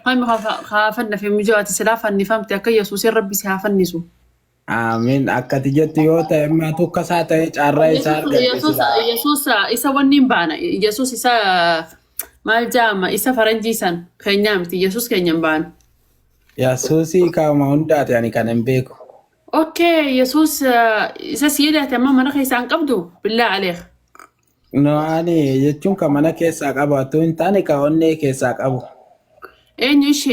هاي خافنا في مجوات سلافة إني فهمت أكي يسوس ربي سيافنسو. Amin. Akkati jettu yoo ta'e immoo tukkasaa ta'e carraa isaa يسوس argatte يسوس silaa. يسوس إسا ونين بانا يسوس إسا مال جامع إسا فرنجي سن خينيامتي يسوس خينيام بان. Yesuusii kaa'uma hundaati ani kan hin beeku. أوكي يسوس إسا سيدة تمام أنا خيسان قبضو بالله عليك. No ani jechuun kan mana keessaa qabu otoo hin taane kan onnee keessaa qabu. إني إيش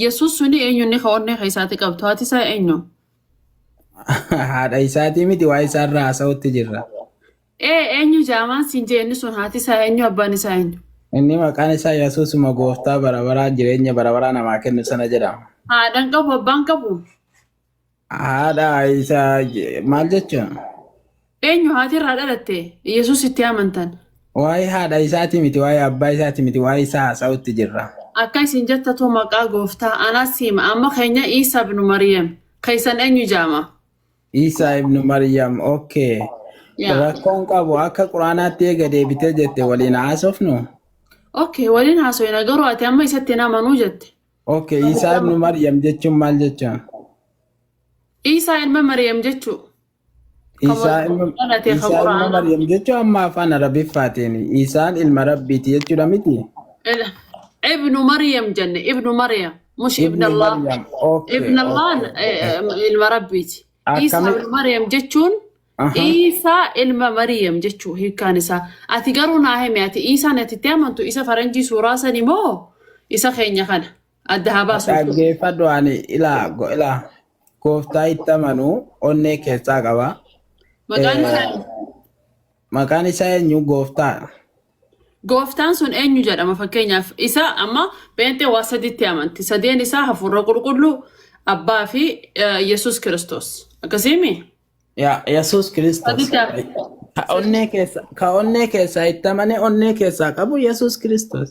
يسوس سوني إني نخوني خيساتي قبضو هاتي سا إنو. Haadha isaatii miti waa isaarraa haasa'utti jirra. إني جامان سينجي إني سون هاتي سا إنو أباني سا إنو. Inni maqaan isaa Yesuusuma gooftaa bara baraa jireenya bara baraa namaa kennu sana jedhama. هذا قبو أبان قبو. Haadha isaa maal jechuun? إنو هاتي رادلتي يسوس إتيامنتن. Waa'ee haadha isaatii miti waa'ee abbaa isaatii miti waa'ee isaa haasa'utti jirra. أكاي سنجتة تو مقا قوفتا أنا سيما أما خينيا إيسا بن مريم خيسان أنيو جاما Isaa ibnu Maryam okay. يا Rakkoon qabu akka quraanaatti eega deebitee jette waliin haasofnu. أوكي ولين هاسوينا قرواتي أما يستينا منوجت Okay, Isaa ibnu Maryam jechuun maal jechuun? إيسا إلما مريم جتشو Isaa ilma Maryam jechuun amma afaan Arabiffaatiin Isaan ilma Rabbiiti jechuudha miti. ابن مريم جنة ابن مريم مش ابن الله Maryam okay. ابن الله المربيتي إيسا Akkami ابن مريم جتشون إيسا إلما مريم جتشو هي كانسا أتي قرونا هم ياتي إيسا نتي تيامنتو إيسا فرنجي سوراسا نمو إيسا خينيا خانا الدهابا سوتو dhaggeeffadhu ani ilaa gooftaa itti amanu onnee keessaa qaba. مكان ثاني Maqaan isaa eenyu gooftaa? قوفتان سون أنيو جد أما فكينا إسا أما بينتي واسدتي أمانتي سدين إسا هفور كله أبا في يسوع كريستوس أكسيمي Yesuus Kiristoos. سدتي Ka onnee keessaa itti amane onnee keessaa qabu Yesuus Kiristoos.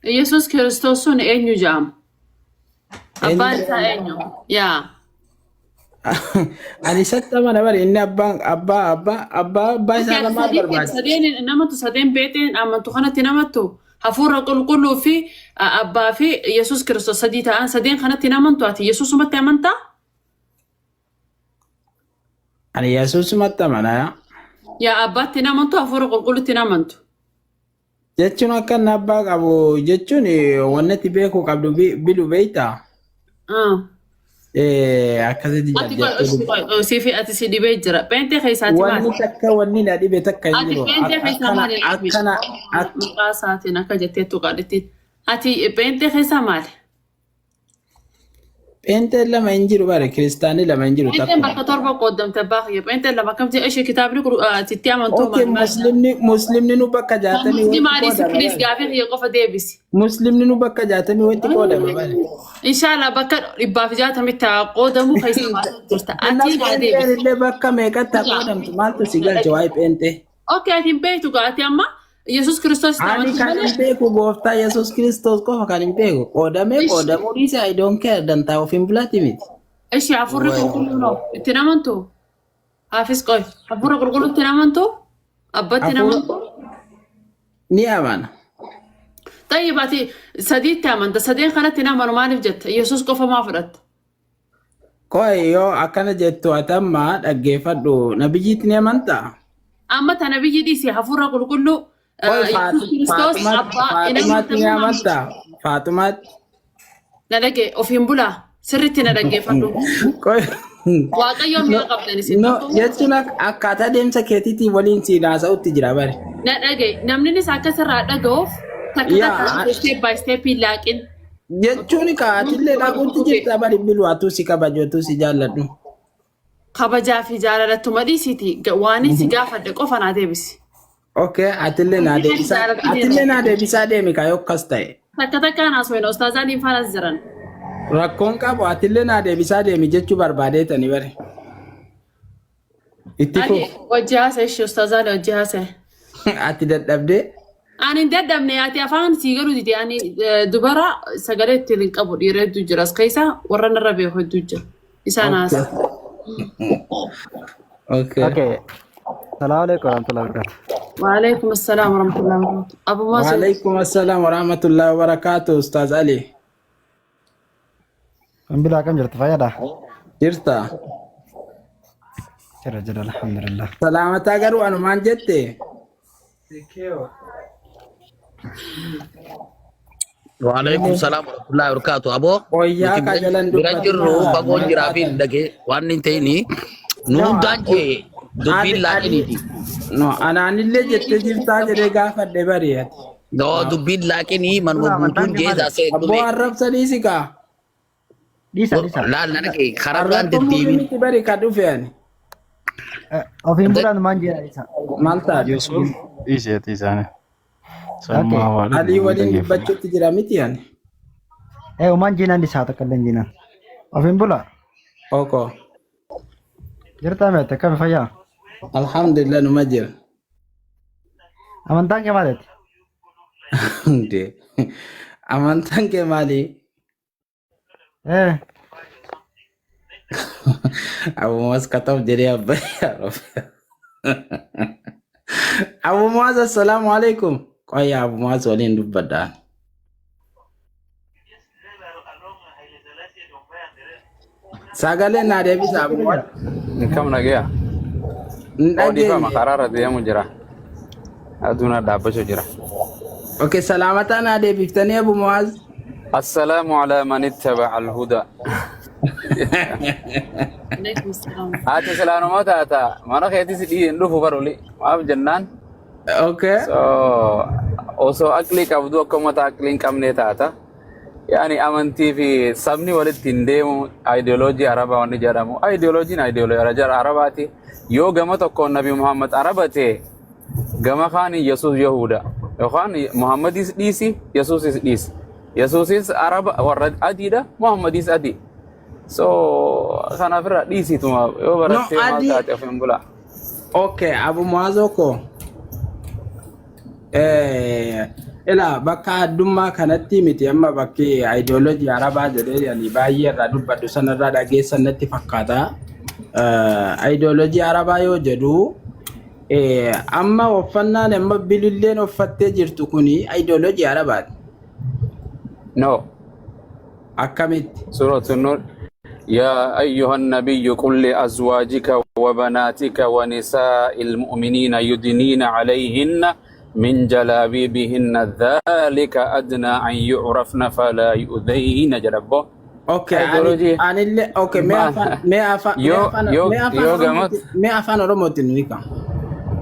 يسوع كريستوس سون أنيو جام أبا إسا أنيو يا Ani isatti amana bari inni abbaa isaa lamaa barbaada. سدين نمتو سدين بيتين أما تخنا تنمتو هفور كله في أبا في يسوع كريستوس سديتا أن سدين خنا تنمتو أتي يسوع متى أمانتا Ani Yesuusumatti amana. يا أبا تنمتو هفور كله تنمتو Jechuun akka inni abbaa qabu jechuun wanni itti beekuu qabdu bilu beektaa? Akkasitti jajjabeeffatu. سيفي أتي سيدي بيجرا بنتي خيساتي Wanni takka wanni na dhibe takka hin أتي jiru. بنتي خيسا مالي Akkana مقاساتي نكا جتيتو قادتي أتي بنتي خيسا مالي Peenteen lama hin jiru bare kiristaanni lama hin jiru بنتي takka. بقى تربة قدام تباخي بنتي لما كنت إيش كتاب نقول تتيا من توما Okay, muslimni nu bakka jaatamii مسلم walitti علي qoodama سكريس bare. قافي هي قفة ديبسي Muslimni nu bakka jaatamii walitti qoodama bare. إن شاء الله بكر ربا في جاتها متى قدامو خيسا مالي أتي Peenteen قادي illee bakka meeqatti qoodamtu maaltu si galcha waa'ee peentee? أوكي أتي بيتو قاتي أما يسوع كريستوس Ani kan hin beeku gooftaa Yesuus Kiristoos qofa kan hin beeku. Qoodamuu dhiise I don't care dantaa ofiin bulaati miti. إيش عفوري كل نو تنامنتو حافظ قوي عفوري كل تنامنتو أبا تنامنتو Ni amana. طيب أتي سديد تامن سدين خنا تنامن ما نفجت يسوس قفا ما فرت Koi yoo akkana jettu atamma dhaggeeffadhu nabiyyiitti ni amantaa? أما تنبي جديسي عفوري كل Koi يسوس كريستوس أبا Faatumaatti ni amantaa? Faatumaatti? نلقي أوفين بلا سرتي نلقي فلو Koi واقع يوم يقبلني no سنتو jechuun akkaataa deemsa keetiitiin waliin si haasa'utti jira bare. نلقي نمني ساكا سرا دقوف تكتا ستيب باي ستيب لكن Jechuun kaatillee dhaquutti jirta bari biluwaatu si kabajootu si jaalladhu. خبجا في جالة مدي سيتي واني سيجافة قفا نادبس Okay, atillee naa deebisaa deemi kaayoo akkas ta'e. تكتا كان أسوين أستاذاني فانزرن Rakkoon qabu atillee naa deebisaa deemi jechuu barbaadeetani bare. Itti أني وجهاسة إيش أستاذاني وجهاسة ati dadhabdee أنا ندم نياتي أفان سيجرو دي أنا دبرة سجلت تلقابو يرد دجرس كيسا ورنا الربيع هو دجر إسانا Okay. Okay. Assalamualaikum warahmatullahi wabarakatuh. وعليكم السلام ورحمة الله وبركاته أبو مازن Waalaikum assalam warahmatullahi wabarakatuh Ustaz Ali. Kan bila kam jirtu fayyada. Jirta. Jira alhamdulillah. Salaamataa garuu anumaan jette. Waalaikumsalam warahmatullahi wabarakatuh. Abo, Wayyaa kajalan Birajirru bagoon jiraafin dhage waan hin ta'ini nuundaan jee dubbiin laaqiniiti. No, anaanillee jettee jirtaa jedhee gaafadhe bari'ate. No, dubbiin laaqinii manuma guutuun geessaa seetu. Abboo arrabsanii si kaa. Disa. Laal nana kee karaa biraan Arrabtumuu deddeebiin. miti bari ka dhufe ani. Ofin bulan man jira isa. Maal taate? Yusuf isheeti isaani. Alii waliin dubbachuutti jira miti ani. Man jinan di saata kallan jinan. Ofin bula. Oko. Jirta mete kam fayya. Alhamdulillah numa jira. Amantaan kee maaliiti? Amantaan kee maali? Abu Muaz katab jedhee abbayyaa. Abu Muaz assalamu alaikum. Qoya Abu Muaz waliin dubbadhaan. Sagalee naa deebisa Abu Muaz. Kam nagaya? Odifama karaarra deemu jira. Aduuna dhaabbachuu jira. Okay, salaamataa naa deebiftanii Abu Muaz. Assalaamu ala man ittaba'a al-huda. Alaikum salam. Ati silaanuma taata mana keetis dhiin dhufu baruli. Maaf jennaan. Okay. So osoo aqlii qabdu akka uummata aqlii hin qabnee taata. Yani amantii fi sabni walitti hin deemu ideoloojii arabaa wanni jedhamu. Ideoloojiin ideoloojii arabaati. Yoo gama tokkoon Nabi Muhammad arabate gama kaanii Yesuus Yahuda. Yookaan Muhammadis dhiisi, Yesuusis dhiisi. Yesuusis araba warra adiidha, Muhammadis adi. So kanaaf irraa dhiisituma yoo barattee maal taate ofiin bula. Okay, Abu Muaz oko. Ila bakka addummaa kanatti miti amma bakki ideoloojii arabaa jedhee ani baay'ee irraa dubbadhu sanarraa dhageessan natti fakkaata. Ideoloojii arabaa yoo jedhu amma uffannaan amma bililleen uffattee jirtu kuni ideoloojii arabaati. No. Akkamitti? سورة النور يا أيها النبي قل لأزواجك وبناتك ونساء المؤمنين يدنين عليهن من جلابيبهن ذلك أدنى أن يعرفن فلا يؤذين جربه. Okay, anille okay me afan oromotin wika.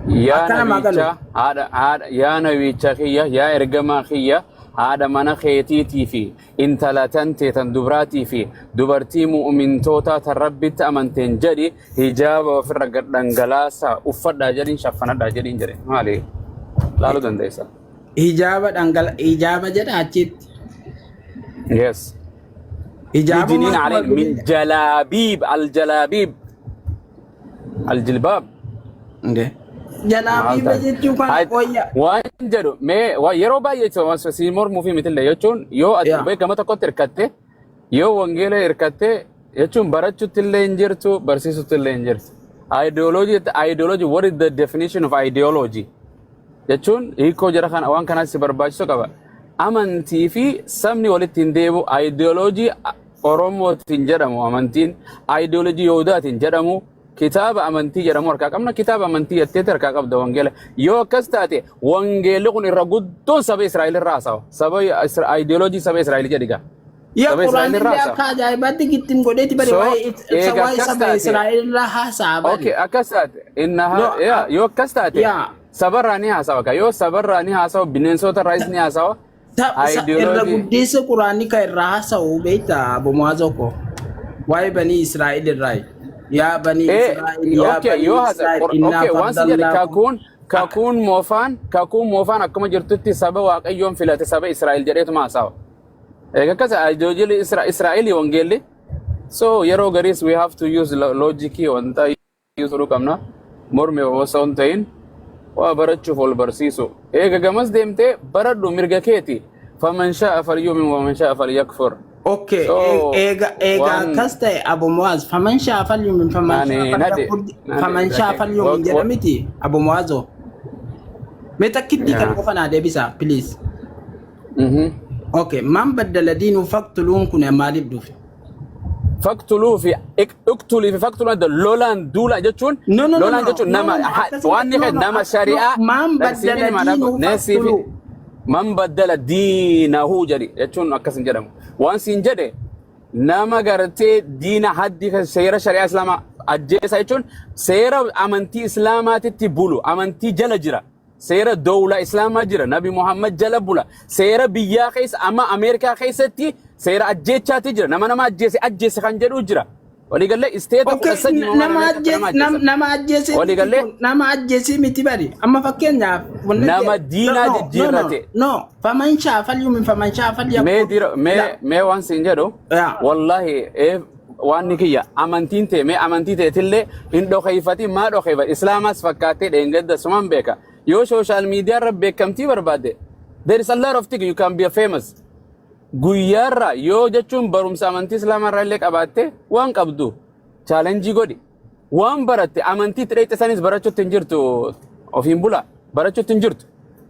يا نبيتشا هذا يا نبيتشا خيا يا إرجما خيا هذا منا خيتي في انت لا تنتي تندبراتي في دبرتي مؤمن توتا تربي تأمنتين جدي هجاب وفرق دنجلاسا أفضل داجرين شفنا داجرين جري مالي لالو دنديسا إجابة جدا أكيد. Yes. إجابة يدنين عليه من جلابيب الجلباب. Jalaabii jechuun kan qoyya. Waan jedhu mee yeroo baay'ee siimoor muufii mitillee jechuun yoo ati beekama tokkotti hirkatte yoo wangeela hirkatte jechuun barachuutti illee hin jirtu barsiisuutti illee hin jirtu. Ideology what is the definition of ideology? Jechuun hiikoo jara kana waan kanaas si barbaachisu qaba. Amantii fi sabni walitti hin deemu ideology Oromootiin jedhamu amantiin ideology Yahudaatiin jedhamu. Kitaaba amantii jedhamu harkaa qabna kitaaba amantii jettee harkaa qabda wangeela yoo akkas taate wangeelli kun irra guddoon saba Israa'el irraa haasawa saba ideoloojii saba Israa'el jedhiga saba Israa'el irraa haasawa akka ajaa'ibaatti gittin godheeti bari waa'ee saba Israa'el irraa haasawa okay akkas taate yoo akkas taate sabarraa ni haasawa ka yoo sabarraa ni haasawa bineensota irraas ni haasawa irra guddeessa quraanii ka irraa haasawu beekta Abu Muaz oko waa'ee banii Israa'el irraa يا بني إسرائيل يا بني إسرائيل إنا فضلناكم كاكون موفان أكما جرتتي سبا واقعيون في سبا إسرائيل جريت ما سوا إيه كذا أيديولوجي إسرائيلي وانجيلي so يرو غريس we have to use logic وانتا use رقمنا مرمي وصونتين وبرتشوف البرسيسو إيه كجمس ديمتي بردو مرجكيتي فمن شاء فليؤمن ومن شاء فليكفر. Okay, ega kasta Abu Muaz faman sha falyumin faman sha falyumin jedhamiti Abu Muazo meta kiddi kan kofana debisa please. Okay, man baddala dinu faqtulun kun malib dufi فاقتلوه في اقتلي في فاقتلوا هذا لولان دولا جتون No, no, no, لولان no, جتون no, نما no, no, واني no, خد no, نما no, شريعة man baddala diinahu نسي faqtulu. من بدل دينه جري جتون أكسن جرم وان سنجده نما قرتي دين حد سيرة شريعة إسلام أجلس أيشون سيرة أمنتي إسلامات تبولو أمنتي جلجرا سيرة دولة إسلام جرا نبي محمد جلبولا سيرة بيا خيس أما أمريكا خيستي سيرة أجلس تجرا نما أجلس خنجر أجرا ولي قال لي استيت Okay, nama ajjeesi miti bari. Amma fakkeenyaaf Nama diina jijjiirrate. No, faman shaa falyumin faman shaa falyakun. Mee waan siin jedhu Yeah. wallahi waan ni kiyya amantiin ta'e mee amantii ta'etillee hin dhokeeffati maa dhokeeffati islaamas fakkaatee dheengadda suman beeka yoo social media irra beekamtii barbaadde there is a lot of things you can be famous guyyaarra yoo jechuun barumsa amantii islaamaa irraa illee qabaatte waan qabdu challenge godhi waan baratte amantii tidheetti sanis barachuutti hin jirtu ofiin bula barachuutti hin jirtu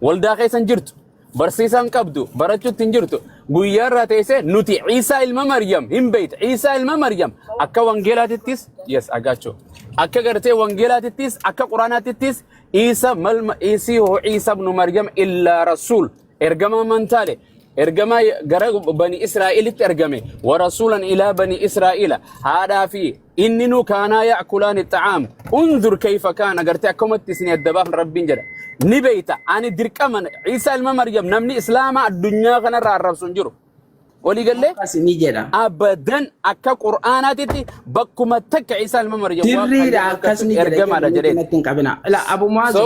waldaa keessa hin jirtu barsiisaan qabdu barachuutti hin jirtu guyyaarraa teessee nuti Ciisaa ilma Maryam hin beeyta Ciisaa ilma Maryam akka wangeelaatittis yes agaachoo akka gartee wangeelaatittis akka quraanaatittis Ciisa ibnu Maryam illaa rasuul ergama amantaale ergama gara bani Israa'elitti ergame wa rasuulan ilaa bani Israa'ila haadhaa fi inni nu kaanaa ya'kulaani xacaam unzur kayfa kaana gartee akkumatti isin addabaaf rabbiin jedha ni beeyta ani dirqaman Ciisaa ilma Maryam namni islaamaa addunyaa kanarraa arrabsu hin jiru walii gallee Ni jedha. abadan akka qur'aanaatitti bakkuma takka Ciisaa ilma Maryam Dirriidha akkasni ergamaadha jedhee natti hin qabina. Ila Abu Muaz. so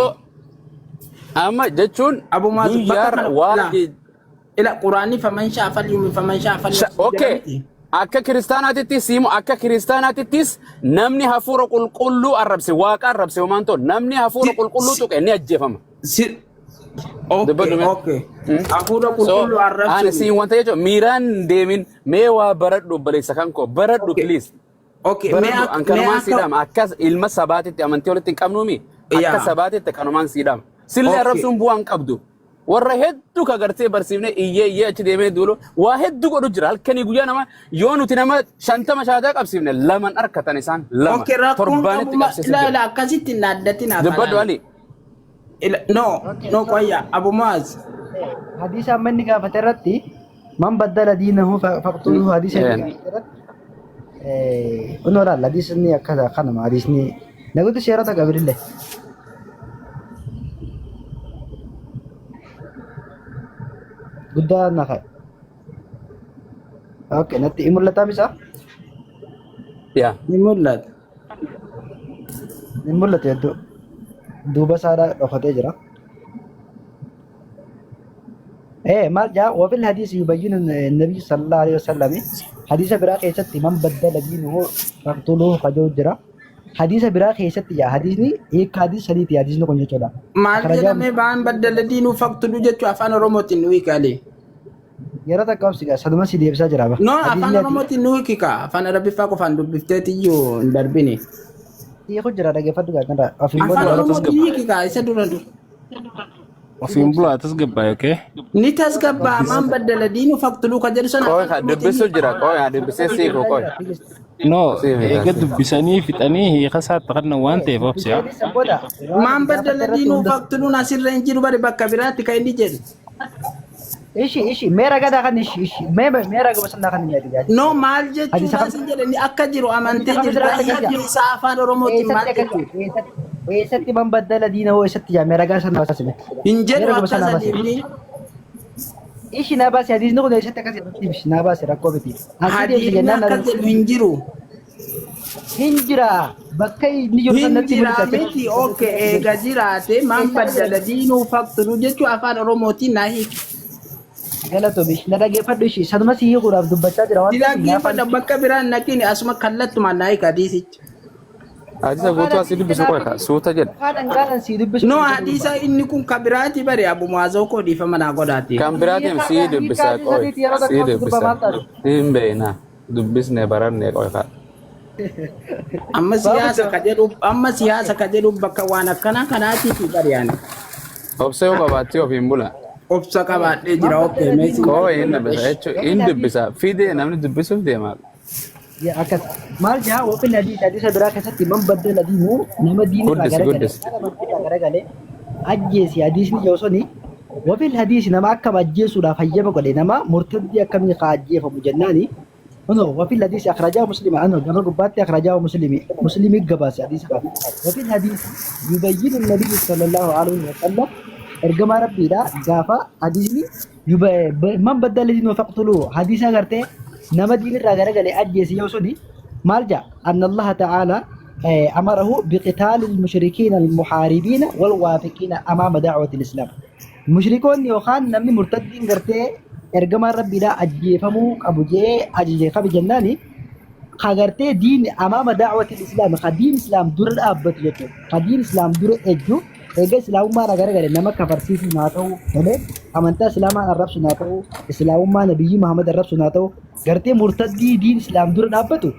amma jechuun Abu Muaz guyyaarra waan ila quraanni faman shaa falyumin faman shaa falyakun. okay akka kiristaanaatittis simu akka kiristaanaatittis namni hafuura qulqulluu arrabse waaqa arrabse homaan ta'u namni hafuura qulqulluu tuqe ni ajjeefama Okay. Hafuura qulqulluu ani arrabsu. siin wanta jechuun miiraan deemin mee waa baradhu baleessa kan koo baradhu please Okay, baradhu an kanumaan siidhama akkas ilma sabaatitti amantii walitti hin qabnuumi akka Yeah. sabaatitti kanumaan siidhama sillee Okay. arrabsuun bu'aan qabdu warra hedduu ka gartee barsiifne iyyee achi deemee duulu waa hedduu godhu jira halkanii guyyaa nama yoo nuti nama 50 shaataa qabsiifne laman arkatan isaan lama Okay, rakkoon torbaanitti qabu qabsiisu ila akkasitti hin addatin dubbadhu ali No, qoyya Abu Muaz. Hadisa manni gaafate irratti man baddala diinahu faqtuluhu hadisa uno la hadisni akkada kanama hadisni nagutu seerota gabrille guddaa nafa okay natti imulata misa yaa Ni mul'ata. imulata yaddu duuba saada dhokatee jira maal jaa wafil hadis yubayyinu nabi sallallahu alaihi wasallam hadisa biraa keessatti man baddala diinahu faqtuluhu qajoo jira hadisa biraa keessatti yaa hadisni hiika hadis sadiiti hadisni kun jechuudha Maal jedhamee baan baddala diinuu faqtulu jechuu afaan Oromootiin nu hiikale. yeroo takka obsiga saduma si deebisaa jira ba No, afaan Oromootiin nu hiikika. Afaan Arabiffaa qofaan dubbifteetiyyuu hin darbine. hiiku jira dhaggeeffadhu gaafadha ofiin Afaan booda Oromootiin hiikika isa dura dur. Ofiin bulaa tasgabbaa'e okay? Ni tasgabbaa maan baddala diinuu faqtuluu ka jedhu sana. qooy ka dubbisu jira qooy haa dubbisee siiku qooy No, eega dubbisanii fixanii hiika isaatti kan waan ta'eef obsiyaa. booda Maan baddala diinuu faqtuluun asirra hin jiru bari bakka biraatti kan inni jedhu. ishi meera gadaa kan ishi meera gaba sanaa kan nyaati jaaji No, maal jechuudha isin jedhani akka jiru amantee jirta hiikni isaa afaan Oromootiin maal jechuudha. eessatti man baddala diinahu eessatti jaa meera gadaa sanaa baasime Hin jedhu akka sadiifni. ishi naa baase hadisni kun eessatti akkasii irratti ibsi naa baase rakkoo miti Hadiifni akka jedhu hin jiru. hin jira bakka inni jiru sanatti Hinjira mul'isa miti okay eega jiraate maan baddala diinuu faqtulu jechuu afaan Oromootiin naa hiiki. galatoomii na dhaggeeffadhu ishii saduma si hiikuudhaaf dubbachaa jira waan Dhaggeeffadha bakka biraan naqiin asuma kallattumaan naa hiika hadiisichi. hadisa guutuu asii dubbisu qooy ka suuta jedha haadhan sii dubbisu No, hadiisa inni kun ka biraati bari Abu Muazoo koo dhiifama naa godhaati. kan biraatiin sii dubbisaa qooy sii dubbisaa hin beeyna dubbisne baranne qooy ka Amma siyaasa ka jedhu bakka waan akkanaa kanaatiifi bari yaani. obsee yoo qabaatti ofiin bula Obsa qabaadhee jira okay meesii. qooy hin dubbisa jechuun hin dubbisa fidee namni dubbisuuf deema Ya akkas maal jaa wafil hadiisa biraa keessatti man baddala diinuu nama diinii irraa Guddisi garagalee guddisi. nama diinii irraa garagalee ajjeesi hadiisni yoo suni wafil hadiisi nama akkam ajjeesuudhaaf hayyama godhe nama murtaddii akkamii kaa ajjeefamu jennaani ono wafil hadiisi akrajaa muslima ano gama gubbaatti akrajaa muslimi gabaase hadiisa kana wafil hadiisi yubayyinu nabiyyu sallallahu alaihi wa sallam ergamaa rabbiidha gaafa hadiisni man baddala diinuu faqtuluu hadiisa gartee nama diinii irraa garagalee ajjeesi yoo suni maal jaa anna allaha ta'ala أمره بقتال المشركين المحاربين والوافقين أمام دعوة الإسلام. المشركون يوخان نمني مرتدين قرتي إرجما ربي لا أجيفمو أبو جي أجي خبي جناني خاغرتي دين أمام دعوة الإسلام خدين إسلام دور الأب بتجتو خدين إسلام دور إجو إجا إسلام ما رجع رجع نما كفر سيسي ناتو هلا أمانتا إسلام الرب سناتو إسلام ما نبي محمد الرب سناتو قرتي مرتدي دين إسلام دور الأب بتو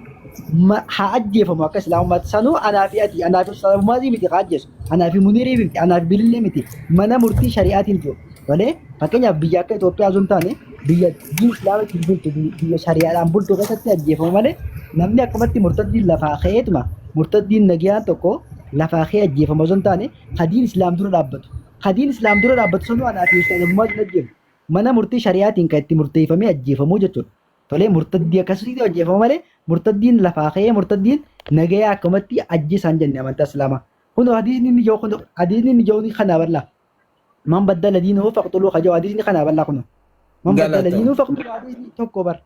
ما حاجة فما كسلام ما تسانو أنا في أتي أنا في السلام ما زي متي حاجة أنا في منيري متي أنا في بليل متي ما أنا مرتي شريعة الجو ولا فكني بيجاك توبي أزوم تاني بيجا دين إسلام تقول بيجا شريعة أمبول توكا ستة فما له نمني أكملتي مرتدي لفاخيت ما مرتدي نجيان توكو لفاخيت فما زوم تاني خدين إسلام دور رابط خدين إسلام دور رابط سنو أنا في السلام ما نجيب ما أنا مرتي شريعة إنك تي مرتي فمي أجي فمو جتون tolee murtaddii akkasitti hojjeefama malee murtaddiin lafaa ka'ee murtaddiin nagayaa akkamatti ajjeesaan jenne amantaa islaamaa kun hadiisni inni jooni kana balla man baddala diinahu faqtuluu kajoo hadiisni kana balla kun man baddala diinahu faqtuluu hadiisni tokko bar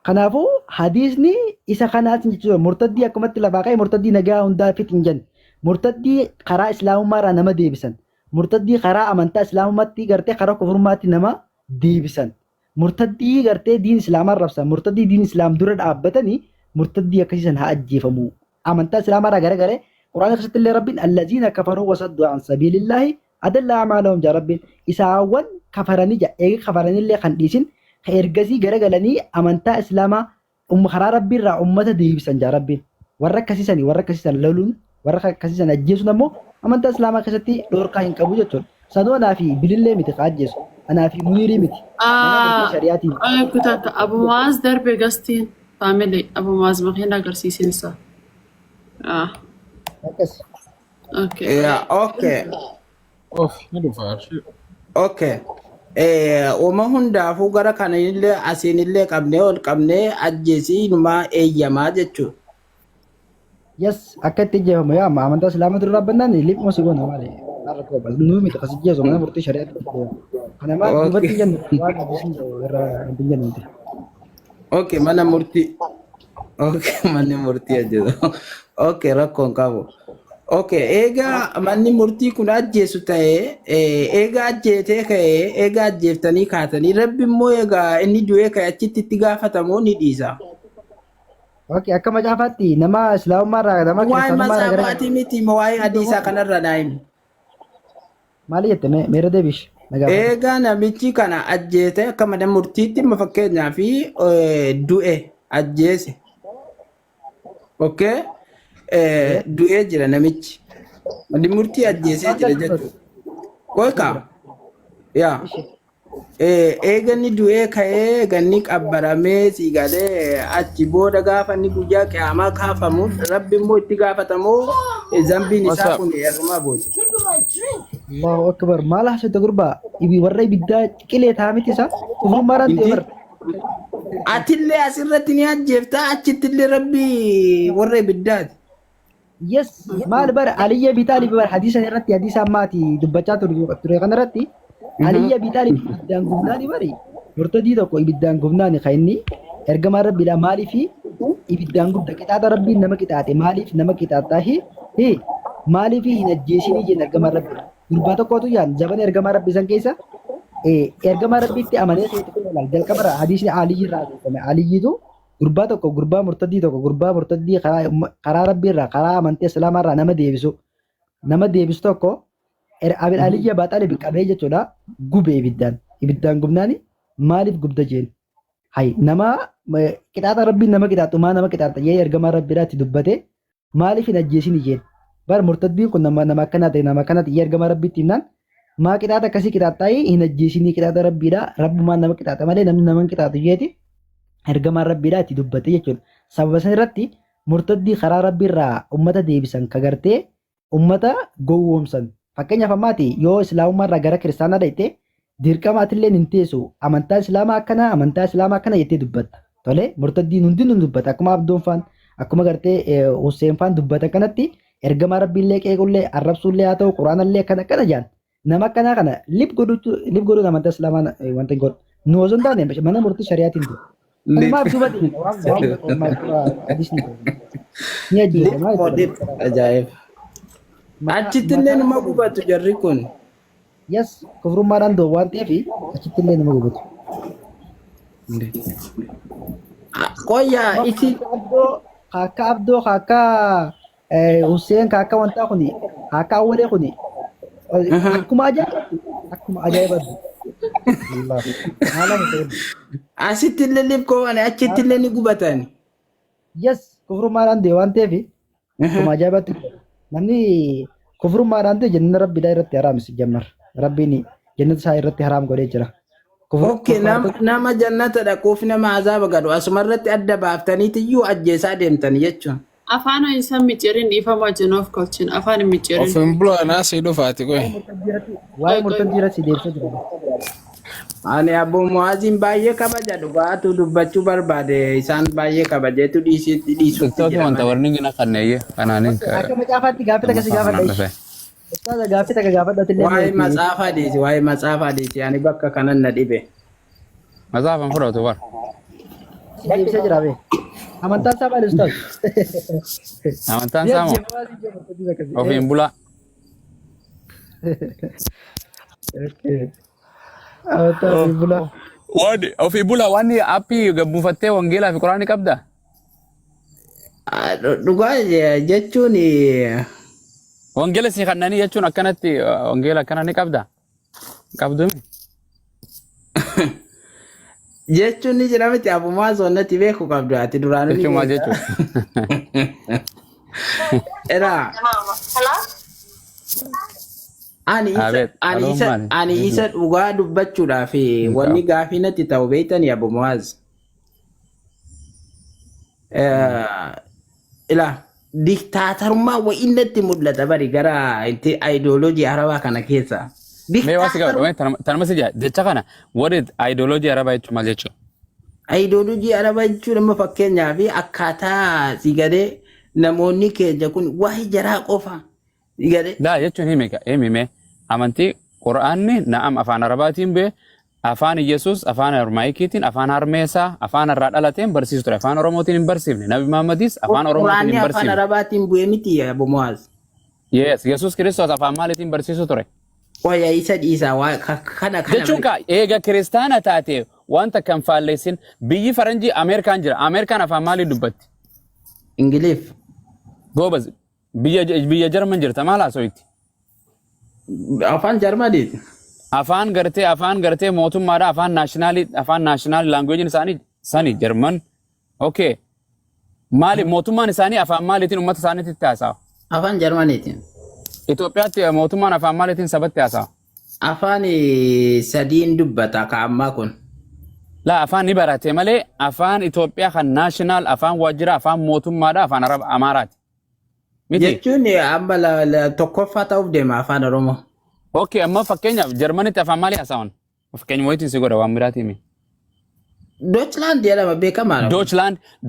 kanaafuu hadiisni isa kanaatiin jechuudha murtaddii akkamatti lafaa ka'ee murtaddii nagaa hundaa fitin jenne murtaddii karaa islaamummaa irraa nama deebisan murtaddii karaa amantaa islaamummaatti gartee karaa kufurmaatti nama deebisan murtaddii gartee diin islaamaa rabsan murtaddii diin islaam dura dhaabbatanii murtaddii akkasiisan haa ajjeefamu amantaa islaamaa irraa garagare quraana keessatti illee rabbiin allaziina kafaruu wasaddu an sabiilillaahi adalla amaalahum jaa rabbiin isaawwan kafaranii jaa eega kafaranillee kan dhiisin ka ergasii garagalanii amantaa islaamaa karaa rabbiirraa ummata deebisan jaa rabbiin warra akkasiisan loluun warra akkasiisan ajjeesuun ammoo amantaa islaamaa keessatti dhoorkaa hin qabu jechuudha sanoo anaa fi bilillee miti ka ajjeesu أنا في منيري متي شريعتي أنا كنت أبو معاذ دربي قصتين فاميلي أبو معاذ مخينا قرسيسين سا بس أوكي يا أوكي اوف حلو فارش أوكي وما هندا فوقرا كان اللي أسين اللي قبني أجيسي نما إيجاما جتشو يس أكيد تيجي هم يا ما أنت سلامة الرب ناني ليك مسيقون هماري أركو بس نومي تقصد جيزو أنا مرتي شريعة أنا ما أوكي. نبتي جن وانا بسم الله أوكي mana murtii Okay manni murtii jedhu Okay rakkoon qabu Okay egaa manni murtii kun ajjeesu ta'ee egaa ajjeetee ka'ee egaa ajjeeftanii kaatanii rabbi immoo egaa inni du'ee ka'e achitti itti gaafatamoo ni dhiisa أوكي أكما جافاتي نما إسلام مرة نما waa'ee كريستان مرة غير masaafaati miti waa'ee hadiisaa kanarra naayimi مالي جت ميرا دبيش نجاب eegaa namichi kana ajjeete akka mana murtiitti amma fakkeenyaa fi du'e ajjeese okay du'ee jira namichi manni murtii ajjeesee jira jechuudha koyka yaa eeganni du'ee ka'ee ganni qabbaramee siigalee achi booda gaafa inni guyyaa qiyaamaa kaafamu rabbi immoo itti gaafatamoo zambiin isaa kun heerumaa booti. الله أكبر ما له شيء تقربا يبي وري بدا كله تامي تسا كفر مرة تمر Atillee asirratti ni ajjeefta achittillee rabbi warra ibiddaati. يس ما البر علي بيتالي بر حديث رتي حديث ماتي دبچا تري كان رتي علي بيتالي بدان غمناني بري مرتدي دكو بدان غمناني خايني ارغما ربي لا مالي في بدان غد كتا ربي نما كتاتي مالي نما كتاتا هي مالي في نجيشني جن ارغما ربي غربا تو تو يان جبن ارغما ربي سان كيسا ارغما ربي تي امانه سيت كلال دل كبر حديث علي راجو علي تو غربا تو غربا مرتدي تو غربا مرتدي قرار ربي را قرار منتي سلام را نما ديبسو tokko abin aliyya baaxaale biqabee jechuudha gubee ibiddaan gubnaani maaliif gubda jeen hay nama qixaaxa rabbiin nama qixaaxu maa nama qixaaxa yee ergamaa rabbiidhaatti dubbate maaliif hin ajjeesin jeen bar murtaddiin kun nama akkanaa ta'e nama akkanaa ta'e ergamaa rabbiitti himnaan maa qixaaxa akkasii qixaaxaa'ee hin ajjeesinii qixaaxa rabbiidha rabbumaan nama qixaaxa malee namni nama qixaaxu jeeti ergamaan rabbiidhaatti dubbate jechuudha sababa san irratti murtaddii karaa rabbiirraa ummata deebisan kagartee ummata gowwoomsan fakkeenyaaf ammaati yoo islaamummaarraa gara kiristaanaa dhaqxe dirqamaatillee hin teessu amantaa islaamaa akkana jettee dubbatta tole murtaddiin hundi nun dubbata akkuma abdoon faan akkuma gartee Hussein faan dubbata kanatti ergama rabbiillee qeequllee arrabsuullee haa ta'u quraanallee akkana jaan nama akkanaa kana lip godhuun amantaa islaamaa wanta godhu nu osoo hin taane mana murtii shari'aatiin ture. Maaf duuba ni ajjeesa Ajaa'ib. Achitti illee nama gubatu jarri kun. Yes, kufrummaadhaan doo waan ta'eef achitti illee nama gubatu. Qoyyaa isi Kakka Abdoo kakka Hussein kakka wantaa kuni kakka Awwalee kuni akkuma ajaa'ibatu. asitti illee lipkoowwan achitti illee ni gubatan. Yes, kufrummaadhaan dee waan ta'eef akkuma ajaa'ibatu. Namni kufrummaadhaan ta'e jannata rabbiidhaa irratti haraamsi jammar. Rabbiin jannata isaa irratti haraam godhee jira. Okay, nama jannata dhaquuf nama azaaba gadu asuma irratti adda baaftaniiti iyyuu ajjeesaa deemtan jechuun. Afaan isa micciirin dhiifamaa jiruuf kolchin afaan micciirin. Of hin bulaa si dhufaati qoy. Waa'ee murtaddii irratti deemsa jira. Ani Abbo Mu'aaziin baay'ee kabaja dhugaatu dubbachuu barbaade isaan baay'ee kabajeetu dhiisutti Tokko wanta warni gina kanneeyye kanaanin. Akka macaafaatti gaaffii takka si gaafadha. Ustaaza gaaffii takka gaafadha tillee. Waa'ee matsaafaa deeti ani bakka kanan na dhibe. Matsaafaan fudhatu bar. Si deebisee jira bee. Amantaan isaa maali ustaaz? Amantaan isaa moo? Ofiin bulaa. Amantaan ofiin bulaa. Ofii bulaa waan appii gabbuufattee wangeelaa fi quraanii qabdaa? Dhugaa jechuun Wangeela si kannanii jechuun akkanatti wangeela akkana ni qabdaa? Qabdumi? jechuun ni jira miti abumaa zoonnatti beeku qabdu ati duraanuu Jechuun maal jechuudha? Eraa ani isa dhugaa dubbachuudhaaf wanni gaafii natti ta'u beeytanii abumaaz ilaa diktaatarummaa wa'innatti mul'ata bari gara ideoloojii arabaa kana keessa. Mee waasi qabdu tanuma si jecha kana what ideoloojii arabaa jechuun maal jechuudha? Ideoloojii arabaa jechuun amma fakkeenyaaf akkaataa si gadee namoonni keenya kun waa'ee jaraa qofa si gadee. Laa jechuun himime amantii quraanni na'am afaan arabaatiin bee afaan Yesuus afaan Armaayikiitiin afaan Armeesaa afaan irraa dhalateen barsiisu ture afaan Oromootiin hin barsiifne Nabi Muhammadis afaan Oromootiin hin barsiifne. Afaan arabaatiin bu'ee miti Abu Mu'aaz. Yes, Yesuus Kiristoos afaan maaliitiin barsiisu ture? Waya isa dhiisaa kana. Jechuun eega kiristaana taate wanta kan faalleessin biyyi faranjii Ameerikaan jira. Ameerikaan afaan maalii dubbatti? Ingiliif. Goobas biyya Jarman jirta maal haaso'itti? Afaan Jarmaniiti. Afaan gartee mootummaadha afaan naashinaali laanguweejiin isaanii sani Jarman. Okay. Maali mootummaan isaanii afaan maaliitiin uummata isaaniitti haasawa? Afaan Jarmaniiti. Itoophiyaatti mootummaan afaan maaliitiin sabatti haasawa? Afaan sadiin dubbata ka ammaa kun. La afaan ni barate malee afaan Itoophiyaa kan naashinaal afaan waajjira afaan mootummaadha afaan Amaaraati. Miti. Jechuun amma tokkoffaa ta'uuf deema afaan Oromoo. Okay, amma fakkeenyaaf Jarmanitti afaan maalii haasawan? Fakkeenya wayitiin si godha waan biraatiimi. Deutschland jedhama beekamaadha.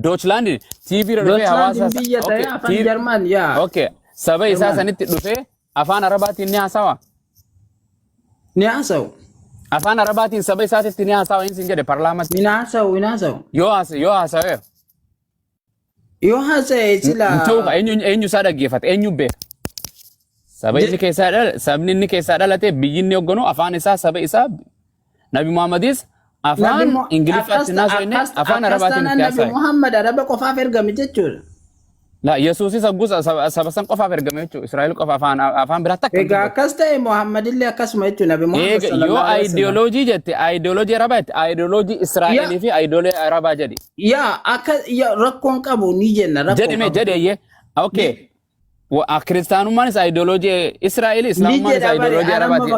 Deutschland TV irra dhufee hawaasa. Deutschland biyya ta'e afaan Jarman yaa. Okay, saba isaa sanitti dhufee afaan Arabaatiin ni haasawa? Ni haasawu. Afaan Arabaatiin saba isaatitti ni haasawa hin sin jedhe parlaamatti. Ni haasawu. Yoo haasawe. Yoo haasa'e sila. Tuuka eenyu isaa dhaggeeffate eenyu beeka? Sabni inni keessaa dhalate biyyi inni hogganu afaan isaa saba isaa Nabi Muhammadis afaan Ingiliffaatti naasoo afaan Arabaatiin itti haasawe. Nabi Muhammad Araba qofaaf ergame jechuudha. La Yesuusis aggusa saba san qofaaf ergame jechuudha. Israa'el qofa afaan biraatti akka. Egaa akkas ta'e Muhammad illee akkasuma jechuudha. Nabi Muhammad sallallahu alaihi wasallam. Yoo ideoloojii jette ideoloojii Arabaa jette ideoloojii Israa'elii fi ideoloojii Arabaa jedhi. Yaa akka rakkoon qabu ni jenna rakkoon. Jedhee okay. Kiristaanummaan ideoloojii Israa'el Islaamummaan ideoloojii Arabaati.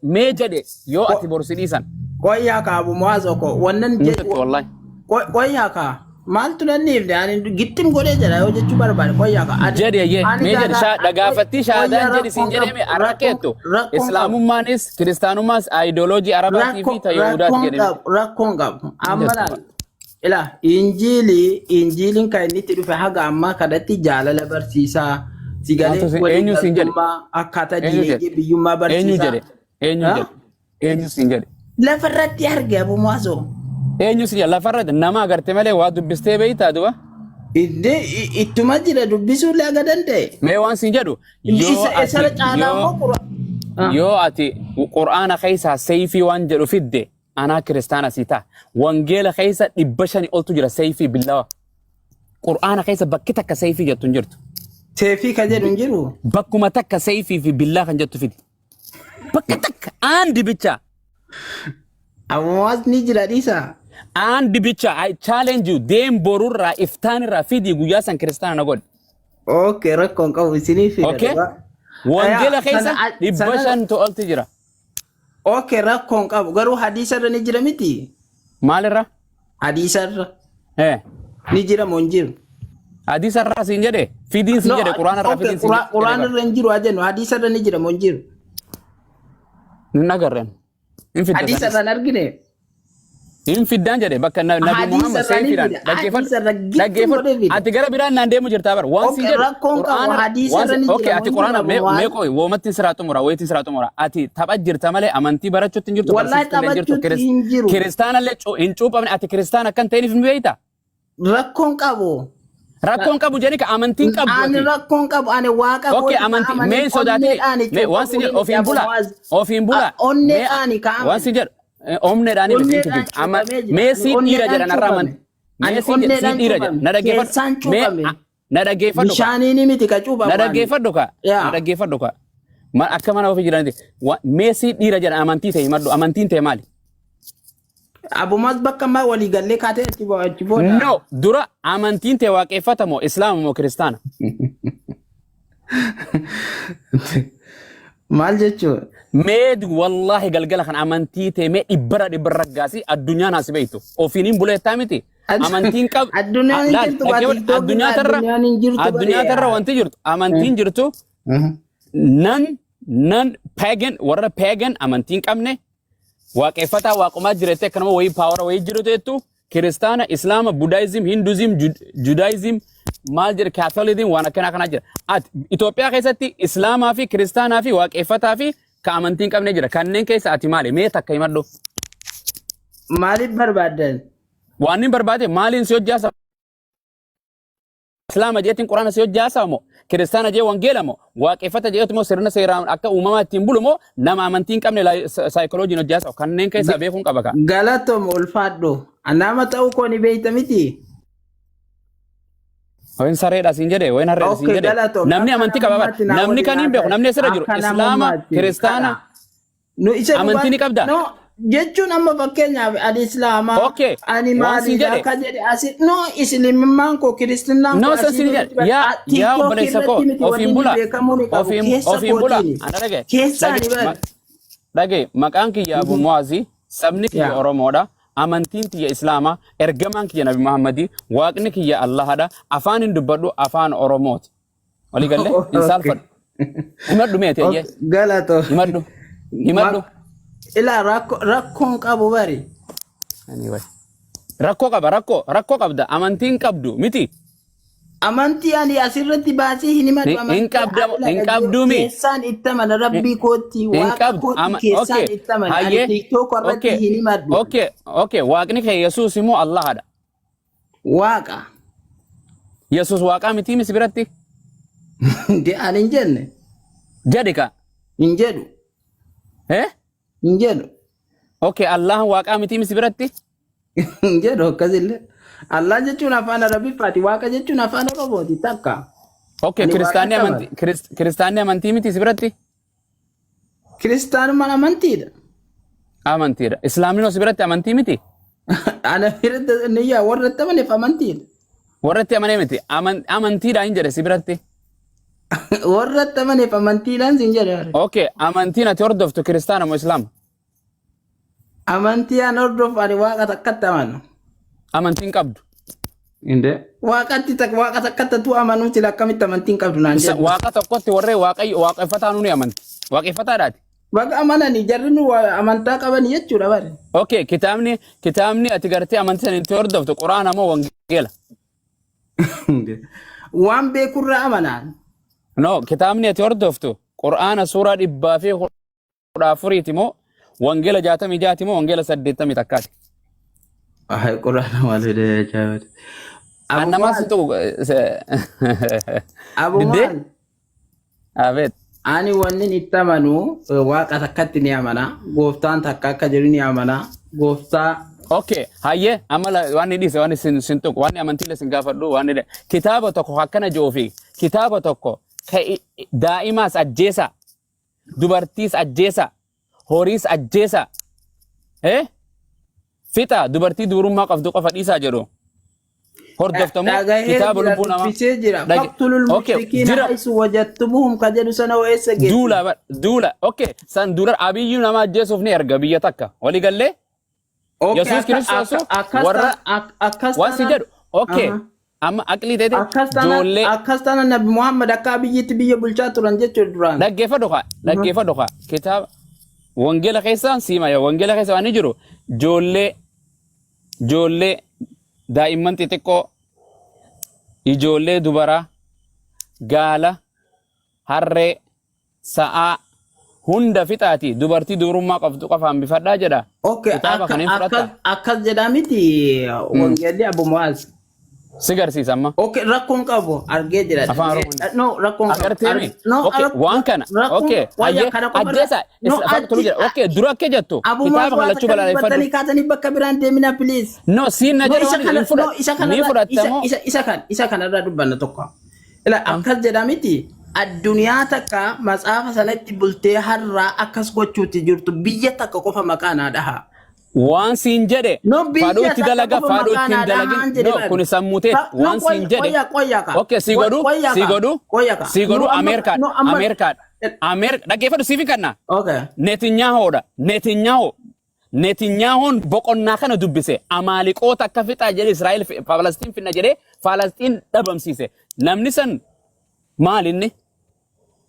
Mee jedhe yoo ati borsi dhiisan. Qoyyaa ka Abu Mu'aaz oko wannan jedhe. Qoyyaa ka maaltu danniifne ani gittim godhee jira yoo jechuu barbaade qoyyaa ka Jadi ye me jadi dhagaafatti shaadaan jedhi siin jedhame arrakeettu islaamummanis kiristaanummaas ideoloojii arabaatii fi tayyuudaati jedhame rakkoon qabu amma laal ila injiiliin kan inni itti dhufe haga ammaa kadhatti jaalala barsiisaa sigalee eenyu siin jedhe akkaataa diinagdee biyyummaa barsiisaa eenyu siin jedhe lafarratti arge abumaasoo eenyu siin jedhe lafarratti nama agarte malee waa dubbistee beeytaa duba ittuma jira dubbisuu laga danda'e mee waan siin jedhu yoo ati qur'aana keessaa sayfii waan jedhu fidde anaa kiristaana sii ta'a wangeela keessa 500 oltu jira sayfii billawa qur'aana keessa bakki takka sayfii jettu hin jirtu seefii ka jedhu hin jiru bakkuma takka sayfii fi billaa kan jettu fidi bakka takka aandi bicha ammaas ni jira dhiisa aandi bicha I challenge you deem borurraa iftaanirraa fidii guyyaa san kiristaana na godhe okay rakkoon qabu isinii fida okay wangeela keessa 500 oltu jira okay rakkoon qabu garuu hadiisarra ni jira miti maalirra hadiisarra ni jira moo hin jiru hadiisarra siin jedhe fidiin siin jedhe quraanarra fidiin siin jedhe quraanarra hin jiru ajennu hadiisarra ni jira moo hin jiru hin agarreen hadiisarra hin argine hin fiddaan jedhe bakka nabi Muhammad sayfiidhaan dhaggeeffadhu ati gara biraan naan deemu jirtaa bara waan siin jedhe okay ati quraana meeqoo woomattiin siraa xumura wayitiin siraa xumura ati tapha jirta malee amantii barachuutti hin jirtu barsiisuutti hin jirtu kiristaanallee hin cuuphamne ati kiristaana akkan ta'iniif hin beeyta rakkoon qabu rakkoon qabu jedhani ka amantiin qabu ani rakkoon qabu ani waaqa okay amantii mee sodaatini waan siin jedhe ofiin bula onnee ani ka waan siin jedhe omne dani bisintu jit ama Messi dhiira jedhan arra aman Messi dhiira jedhan na dhaggeeffadhu bishaaniin miti ka cuuba na dhaggeeffadhu ka ma akka mana ofii jiranti Messi dhiira jedhan amantii ta'e maddu amantiin ta'e maali abumas bakka ma walii gallee kaatee achi booda no dura amantiin ta'e waaqeffatamoo islaama moo kiristaana maal jechuun meed wallahi galgala kan amantii ta'e mee dhibbarra gaasii addunyaan as beeytu ofiiniin buleettaa miti amantiin qab addunyaa tarra wanti jirtu amantiin jirtu nan pagan warra pagan amantiin qabne waaqeffataa waaqumaa jirete akkanuma wayii paawara wayii jiru teettu kiristaana islaama budaayizim hinduuzim judaayizim maal jedhe kaatoliizim waan akkanaa jira Itoophiyaa keessatti islaamaa fi kiristaanaa fi waaqeffataa fi ka amantiin qabne jira kanneen keessa ati maali mee takka himadhu maaliif barbaadan waan hin barbaade maaliin si hojjaasa islaama jeetiin quraana si hojjaasa moo kiristaana jee wangeela moo waaqeffata jeetu moo sirna seeraan akka uumamaa ittiin bulu moo nama amantiin qabne saayikolojiin hojjaasa kanneen keessa beekuun qaba ka galatoom ulfaadhu nama ta'uu koo ni beeyta miti Wain sareedha siin jedhe wain harreedha siin jedhe namni amantii qaba namni kan hin beeku namni asirra jiru islaama kiristaana amantii ni qabda jechuun amma fakkeenyaaf ani islaamaa ani maali akka jedhe asi no islimummaan koo kiristinaan no san siin jedhe yaa obboleessa koo ofiin bula ana dhage maqaan kiyya Abu Muazii sabni kiyya Oromoodha amantiin kiyya islaamaa ergamaan kiyya nabi Muhammadii waaqni kiyya Allahadha afaan hin dubbadhu afaan Oromooti walii galle hin saalfadhu himadhu meetee galato himadhu ila rakkoon qabu bari rakkoo qabda amantiin qabdu miti amantii ani asirratti baasee hin himadhu hin qabdu mi keessaan ittaman rabbii kootti waaqa kootti keessaan ittaman ani tiktok irratti hin himadhu okay waaqni kee Yesuus immoo Allahadha waaqa Yesuus waaqa miti mis biratti de ani hin jenne jedhi ka hin jedhu hin jedhu okay Allah waaqa miti mis biratti hin jedhu akkasille Allah jechuun afaan Arabiffaati waaqa jechuun afaan Oromooti takka okay kiristaanni amantii miti si biratti kiristaanummaan amantiidha islaamni si biratti amantii miti ana biratti niyyaa warratti amaneef amantiidha warratti amanee miti amantiidha hin jedhe si biratti warratti amaneef amantiidhaan sin jedhe okay amantiin ati hordoftu kiristaana moo islaama amantii an hordofu ani waaqa takkatti amanu amantiin qabdu Inde. Waaqatti waaqa takkatatu amanuu sila akkamitti amantiin qabdu naan jedhu. Waaqa tokkotti warree waaqeffataa nu ni amanti. Waaqeffataadhaati. Baga amananii jarri nu amantaa qabanii jechuudha bare. Okay, kitaabni ati gartee amantii sana itti hordoftu Quraana moo Wangeela? Waan beekurraa amanaan. No, kitaabni ati hordoftu Quraana suuraa 114 moo Wangeela 66 moo Wangeela 80 takkaati. Quraana maal fedee jaawate. Annamas tu Abu Maal. Abet. Ani wanni itti amanu waaqa takkatti ni amana. Gooftaan takka akka jiru ni amana. Gooftaa. Okay, hayyee amala waan dhiise waan sin tuqu waan amantii sin gaafadhu waan kitaaba tokko akkana joofi kitaaba tokko daa'imaas ajjeesa dubartiis ajjeesa horiis ajjeesa fixa dubartii durummaa qabdu qofa dhiisaa jedhu hordoftamu kitaaba lubbuu namaa bisee jira faqtulul mushrikiina haysu wajadtumuhum ka jedhu sana weessa geessu duula okay san duula abiyyuu nama ajjeesuuf ni erga biyya takka walii gallee Yesus Kristus warra waan si jedhu okay amma aqlii ta'e ijoollee akkastana nabi Muhammad akka abiyyitti biyya bulchaa turan jechuudha duraan dhaggeeffadhu kitaaba wangeela keessaan siima wangeela keessa waan jiru ijoollee daa'imman xixiqqoo ijoollee dubaraa gaala harree sa'aa hunda fixaati dubartii durummaa qabdu qofaan bifadhaa jedha. Okay, akkas jedhaa miti wangeelli Abu Mu'aaz. Si garsiisa amma. Okay, rakkoon qabu argee jira. No, rakkoon qabu. No, waan kana. Okay, ajjeesa. Tolu jira. Okay, dura akka jettu. Kitaaba kana lachuu balaaleffadhu. Kaatanii bakka biraan deemina please. No, siin na jedhu ni fudhatamoo. Isa kanarraa dubbanna tokko. Ila akkas jedhaa miti. Addunyaa takka matsaafa sanatti bultee har'aa akkas gochuutti jirtu biyya takka qofa maqaan dhaha. Waan siin jedhe fadhuutti dalaga fadhuutti hin dalagin no kun sammutee waan siin jedhe okay si godhu Ameerika dhaggeeffadhu siifi kanna Netanyahoon boqonnaa kana dubbise amaaliqoota akka fixaa jedhe Israa'el Falastiin finna jedhe Falastiin dhabamsiise namni san maalinni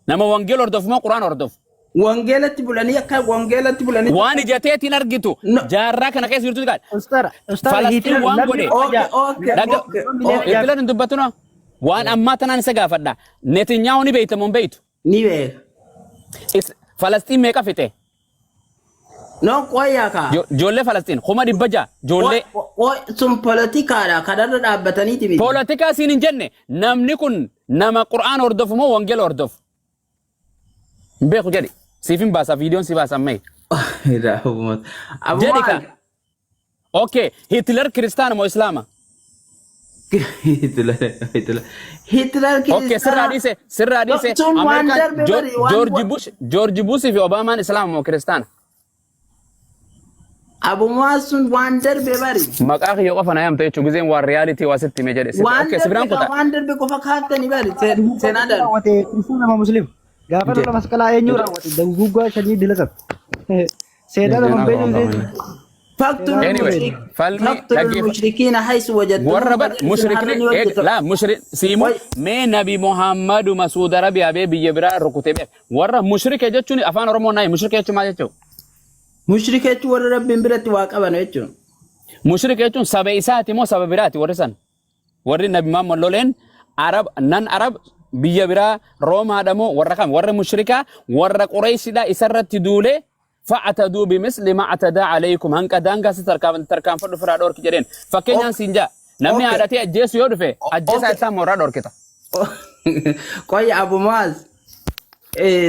nama wangeela hordofu moo Quraan hordofu wangeelatti bulanii akka wangeelatti bulanii waan ijateetiin argitu jaarraa kana keessa jirtu gaadha Falastiin waan godhe eebilan dubbatu no waan ammaa tanaan isa gaafadha Netanyahu ni beeyta moo beeytu ni beeka Falastiin meeqa fixe no qoyaka jolle Falastiin kuma dhibba ja'a jolle sun politikaadha kanarra dhaabbataniiti miti politika siin hin jenne namni kun nama Qur'aan hordofu moo wangeela hordofu beeku jedhi siifin baasa viidiyoon si baasa mee jedhi ka okay Hitler kiristaana moo islaama Hitler okay sirraa dhiise George Bush fi Obamaan islaama moo kiristaana Abu Mu'aaz sun waan darbe bari maqaa kiyya qofa na yaamta jechuun gizeen waan reality waa sitti mee jedhe okay sibiraan kutaa waan darbe qofa kaaftani bari seenaa darbe raawwate nama muslim gaafa lola masqalaa eenyu raawwate dawguggaa shanii dilatan seenaa nama beeku فاقتلوا المشركين حيث وجدتموهم وربت مشركين لا مشرك سيمو مي نبي محمد مسعود ربي ابي بيبرا ركوتي ور مشرك جچوني افان ورمو ناي مشرك جچ ما جچو مشرك جچ ور ربي برتي واقبا نچو مشرك جچ سبع ساعات مو سبع براتي ورسن ور نبي محمد لولن عرب نن عرب بيبرا روما دمو ور كم ور مشركا ور قريش دا اسرت دوله فاعتدوا بمثل ما اعتدى عليكم هنك دانغا تركان فدو فرادور كجرين فكينان سينجا نمني عادتي اجيس يودفه اجيس اتا مورادور كتا كوي ابو معاذ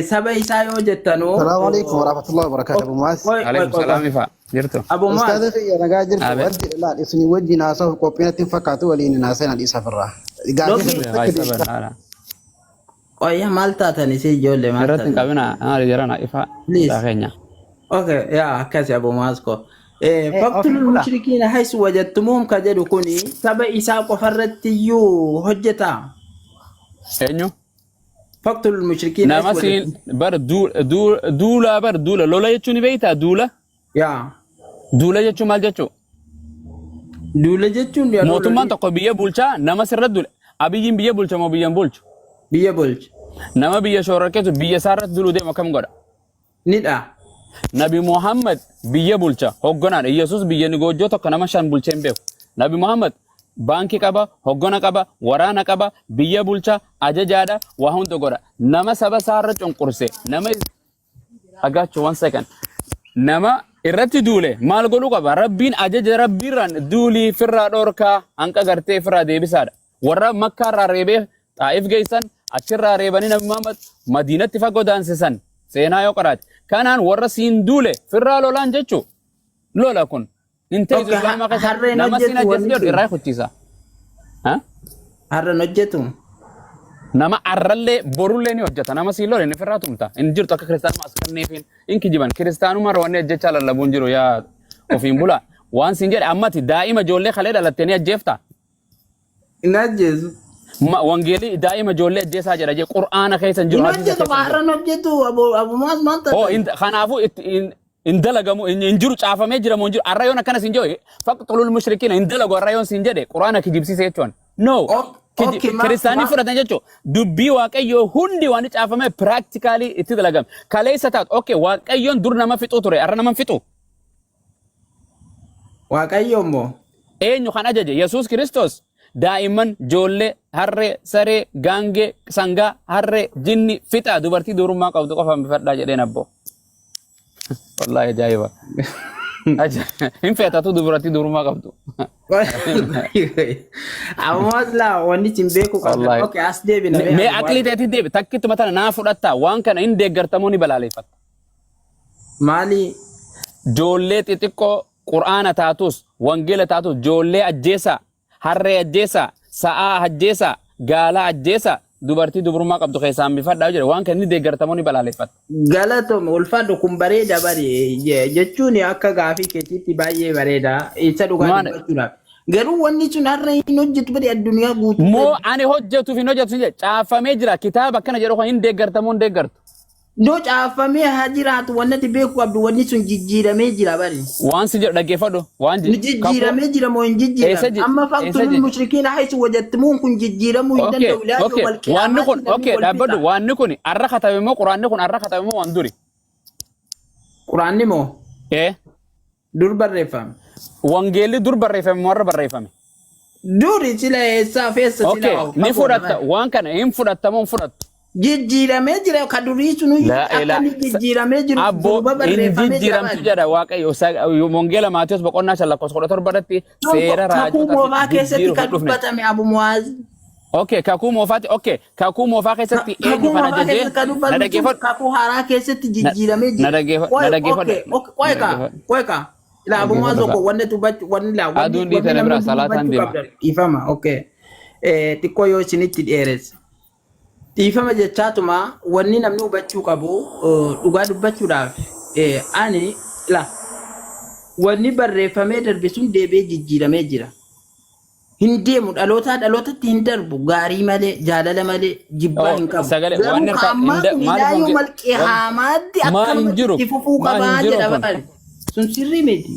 سبا يسايو جتانو السلام عليكم ورحمه الله وبركاته ابو معاذ عليكم السلام يفا جرتو ابو معاذ استاذ في انا قاعد ودي لا اسمي وجي ناسو كوبينه فكاتو ولين ناسنا دي سفرا قاعد كوي مالتا تاني سي جول مالتا رتن كابنا انا جرانا يفا داخنيا اوكي يا كاسي ابو ماسكو فقتلوا المشركين حيث وجدتموهم كجدوا كوني سبا إساق وفرتيو هجتا اينو فقتلوا المشركين نامسين بر دولا لولا يچوني بيتا دولا يا دولا يچو مال جچو Duula jechuun yeroo Mootummaan tokko biyya bulchaa nama sirratti dule. Abiyyiin biyya bulcha moo biyyan bulchu? biyya bulchu. Nama biyya shoorarkeetu biyya isaarratti duluu deema kam godha? Nidha. Nabi Muhammad biyya bulcha hogganaadha. Yesus biyya ni goojjoo tokko nama 5 bulchee hin beeku. Nabi Muhammad baankii qaba, hoggana qaba, waraana qaba, biyya bulcha, ajajaadha, waa hunda godha. Nama saba isaarra cunqurse, nama agaachu 1 second. Nama irratti duule maal godhuu qaba? Rabbiin ajaja rabbiirraan duulii firraa dhorkaa hanqa gartee firraa deebisaadha. Warra makkaarraa reebee Xaa'if geessan achirraa reebanii Nabi Muhammad Madiinatti fagoo daansisan seenaa yoo qaraate. Kanaan warra siin duule firraa lolaan jechuu lola kun intee islaamaa keessa nama siin ajjeesee jedhu irraa kuchisa. Harreen hojjetu. Nama arrallee borullee ni hojjeta nama siin lole ni firraa tumta. Inni jirtu akka kiristaanuma as kanneefiin inni kijiban kiristaanuma roonni ajjechaa lallabuun jiru yaa ofiin bula. Waan siin jedhe ammati daa'ima ijoollee kalee dhalattee ni ajjeefta. Inni ajjeesu. Wangeelii daa'ima ijoollee ajjeesaa jedha jee qur'aana keessa jiru. Inni hojjetu harreen hojjetu abumaas maanta. Kanaafuu indalagamu injiru caafamee jira moo injiru arrayoon akkana siin jedhe faqxulul mushrikiina indalagu arrayoon siin jedhe qur'aana kijibsiise jechuun. No. Kiristaanii fudhatan jechuun dubbii waaqayyoo hundi waan caafamee piraaktikaalii itti dalagame. Kaleessa taatu okay waaqayyoon dur nama fixuu ture arra nama fixu. Waaqayyoon moo? Eenyu kan ajaje Yesuus Kiristoos. Daa'imman ijoollee harree saree gaangee sangaa harree jinni fixa dubartii durummaa qabdu qofa bifadhaa jedheen abboo. Wallahi ajaa'iba. Hin feetatu dubartii durummaa qabdu. Ammas laa wanni sin beeku qabda. Okay as deebina. Mee aqlii ta'etti deebi takkitti matana naa fudhatta waan kana hin deeggartamoo ni balaaleffatta. Maali? Ijoollee xixiqqoo qur'aana taatus wangeela taatus ijoollee ajjeesaa. Harree ajjeesa, sa'aa ajjeesa, gaala ajjeesa, dubartii dubrummaa qabdu keessaan bifadhaa jedhe waan kan inni deeggartamoo ni balaaleffata. Galatooma ulfaadhu kun bareeda jechuun akka gaafii keetiitti baay'ee bareeda isa dhugaa dubbachuudhaaf. Garuu wanni sun har'a hin hojjetu bari addunyaa guutuu. Moo ani hojjetuuf hin hojjetu hin jedhe caafamee jira kitaaba akkana jedhu kan hin deeggartamoo hin deeggartu. Doo caafamee haa jiraatu wanni ati beeku qabdu wanni sun jijjiiramee jira bari. Waan si jedhu dhaggeeffadhu waan jijjiiramee jira moo hin jijjiiramne amma faqtuun mushrikiin haisu wajjattimuun kun jijjiiramuu hin danda'u laatu wal qiyaamaa. Waanni kun okay dhaabbadhu waanni kun arra katabe moo quraanni kun arra katabe moo waan duri. Quraanni moo? Dur barreeffame. Wangeelli dur barreeffame moo warra barreeffame? Duri sila eessaa feessa sila. Okay ni fudhatta waan kana hin fudhatta moo hin fudhattu? Jijjiiramee jira kadurii sunu akka jijjiiramee jiru duuba barreeffamee jira. Jijjiiramtu jedha waaqayyo Wangeela Maatiyos boqonnaa 17 seera raajii. Kakuu moofaa keessatti kan dubbatame Abu Muwaaz. Okay kakuu moofaati okay kakuu moofaa keessatti eenyu kan ajajee na dhaggeeffadhu. Kakuu haaraa keessatti jijjiiramee jira. Na dhaggeeffadhu. Qoyka ila Abu Muwaaz ko wanne tubachu wanne la wanne. Aduun dhiitanii bira salaataan deema. Ifama okay xiqqoo yoo isinitti dheeressa. Dhiifama jechaatuma wanni namni hubachuu qabu dhugaa dubbachuudhaaf ani la wanni barreeffamee darbe sun deebee jijjiiramee jira. Hin deemu dhalootatti hin darbu gaarii malee jaalala malee jibbaa hin qabu. Garuu ammaa malqee haamaatti akkanuma itti fufuu qabaa jedha sun sirrii miti.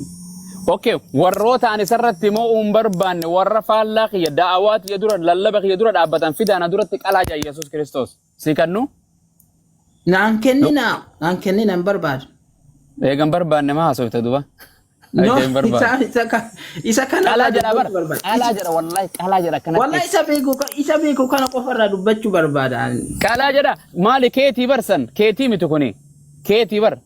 Okay warroota ani sarratti moo barbaanne warra faallaa kiyya da'awaat ya dura lallaba kiyya dura dhaabbatan fidaana duratti qalaa jaa Yesuus Kiristoos si kannu naan kennina hin barbaadu. Eegan barbaanne maa haasofte duba. Isa kana qalaa jedha bara qalaa jedha wallahi qalaa jedha kana. Wallahi isa beeku kana qofarraa dubbachuu barbaada. Qalaa jedha maali keetii barsan keetii miti kuni keetii bar.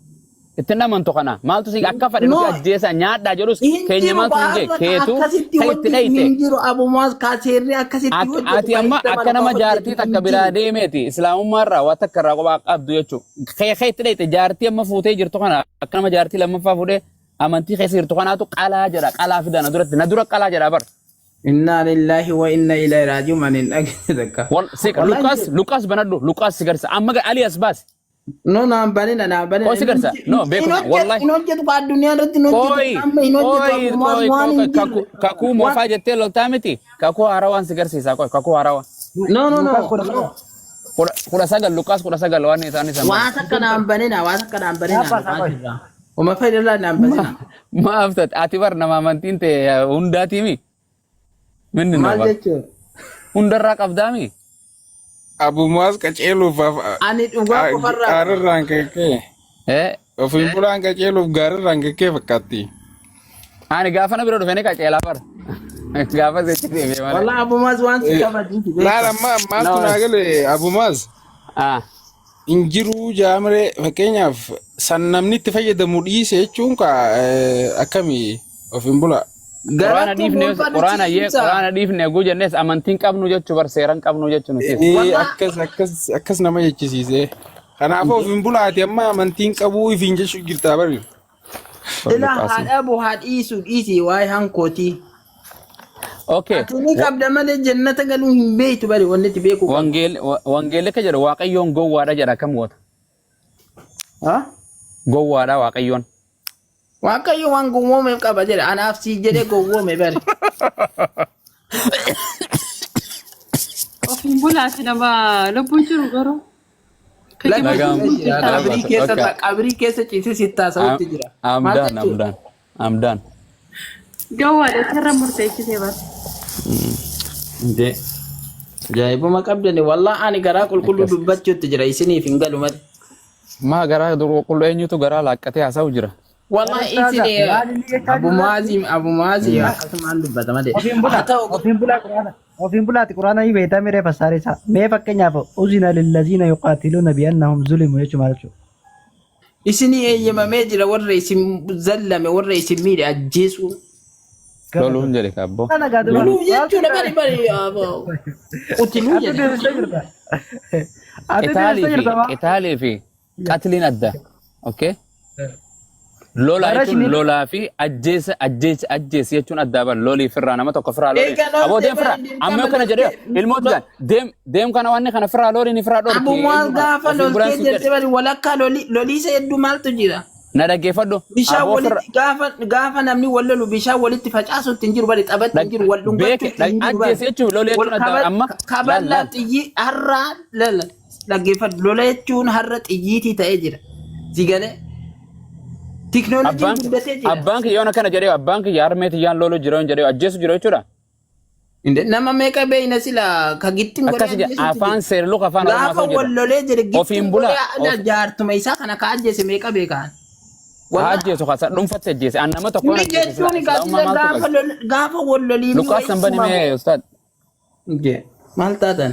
Ittina manto kana maaltu si akka fadhe nuti ajjeesa nyaadhaa jedhus keenya maaltu hin jee keetu kan itti dhayite. Hinjiru abumaas kaaseerri akkasitti hojjetu. Ati amma akka nama jaartii takka biraa deemeeti islaamummaarraa waa takka irraa kophaa qabdu jechuudha. Kee itti dhayite jaartii amma fuutee jirtu kana akka nama jaartii lammaffaa fuudhee amantii keessa jirtu kanaatu qalaa jedha qalaa fida na dura qalaa jedha bar. Inna lillahi wa inna ilaihi raaji'uun manin dhagee takka. Luqaas banadhu Luqaas sigarsa amma Aliyaas baasi. No naambanina. Oh sigarsa no beeku wallahi inojjetu ka addunyaa irratti inojjetu kakuu moofaa jettee loltaa miti kakuu haarawaan sigarsiisa kakuu haarawaa. No. Kudha sagal Luqaas 19 waan isaan waan akka naambanina. Oma fayyadalaa naambanina. Maaf tat ati bar nama amantiin ta'e hundaati mi? Minni Maal nama jechuun? hundarraa qabdaa mi? Abu Muaz qaceeluuf Ani dhugaa qofarraa gaarirraan keekee. Ofiin bulaan qaceeluuf gaarirraan keekee fakkaatti. Ani gaafa na bira dhufanii qaceelaa bar. Gaafa sechi deemee malee. Walaa Abu Muaz waan si kabajiti. Laala maaltu naa galee Abu Muaz injiruu jaamree fakkeenyaaf san namni itti fayyadamu dhiise jechuun akkamii ofiin bulaa. Quraana dhiifne guu jennes amantiin qabnu jechuu bar seeran qabnu jechuu nuti. Akkas nama jechisiisee. Kanaafuu ofiin bulaati amma amantiin qabuu ifiin jechuu jirtaa bari. Ilaa haadha bu'aa dhiisi waa'ee hankootii. Okay. Atuni qabda malee jannata galuu hin beektu bari wanni itti beeku. Wangeelli ka jedhu waaqayyoon gowwaadha jedha kam goota? Gowwaadha waaqayyoon. Waaqayyo waan gowwoome qaba jedha anaaf sii jedhee gowwoome bari. Ofiin bulaati nama lubbuun jiru garuu. Qabrii keessa ciisee sittaa sa'utti jira. Amdaan. Gowwaadha sirra murteessitee bara. Jaa'ibuma qabdani wallah ani garaa qulqulluu dubbachuutti jira isiniif hin galu malee. Maa garaa qulqulluu eenyutu garaa laaqqatee haasa'u jira? Wallah isini Abu Muazii akkasumaan dubbata malee. Ofiin bulaati quraana ni beektaa miree fassaarisaa. Mee fakkeenyaaf uzina lillaziina yuqaatiluuna bi'annahum zulimu jechuudha jechuudha. Isini eeyyamamee jira warra isin zallame warra isin miidhe ajjeesuu. Loluun jedhe kaabbo. Loluu jechuudha bari utiluu jedhe. Qitaalii fi qatliin adda. Okay? Lola jechuun lolaa fi ajjeesi jechuun adda bara lolii firraa nama tokko firraa lolii. Aboo deem firraa amma yoo kana jedhee ilmooti jaan deem kana wanni kana firraa lolii ni firraa dhoorti. Abu Muaz gaafa loltee jirti bari walakkaa loliisa hedduu maaltu jira. Na dhaggeeffadhu. Bishaan walitti gaafa namni wal lolu bishaan walitti facaasuutti hin jiru bari taphatti hin jiru wal dhungachuutti hin jiru. Ajjeesi jechuun lolii jechuun adda amma. Kaballaa xiyyi har'a dhaggeeffadhu lola jechuun har'a xiyyiitii ta'ee jira. Sigalee. Tiknooloojiin guddatee jira. Abbaan kiyyoon akkana jedhee abbaan kiyya harmee tiyyaan lolu jira jedhee ajjeesu jira jechuudha. Nama meeqa beeyna sila ka gittin godhee afaan seerluka afaan oromoo gaafa wal lolee jedhe gittin godhee jaartuma isaa kana ka ajjeese meeqa beekaan. Ajjeesu kasa dhuunfatte ajjeese an nama tokko jechuun gaafa wal loliin Lukaas Sambani mee ustaad. Maal taatan?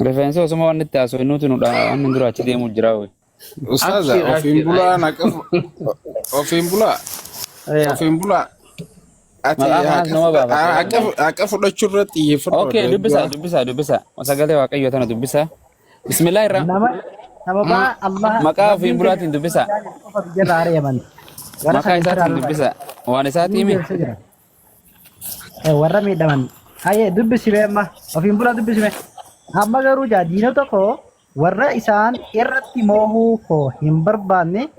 Rifeensa osuma waan itti haasoo innuuti nudha waan dura achi deemuu jira. Ustaza ofiin bulaa akka fudhachuu irratti xiyyeeffadhu. Okay, dubbisa. Sagalee waaqayyoo tana dubbisa. Bismillaahi maqaa ofiin bulaatiin dubbisa. Maqaa isaatiin dubbisa. Waan isaatii himi. Warra miidhaman. Hayyee dubbisime amma ofiin bulaa dubbisime. Amma garuu diina tokko warra isaan irratti moohuu koo hin barbaanne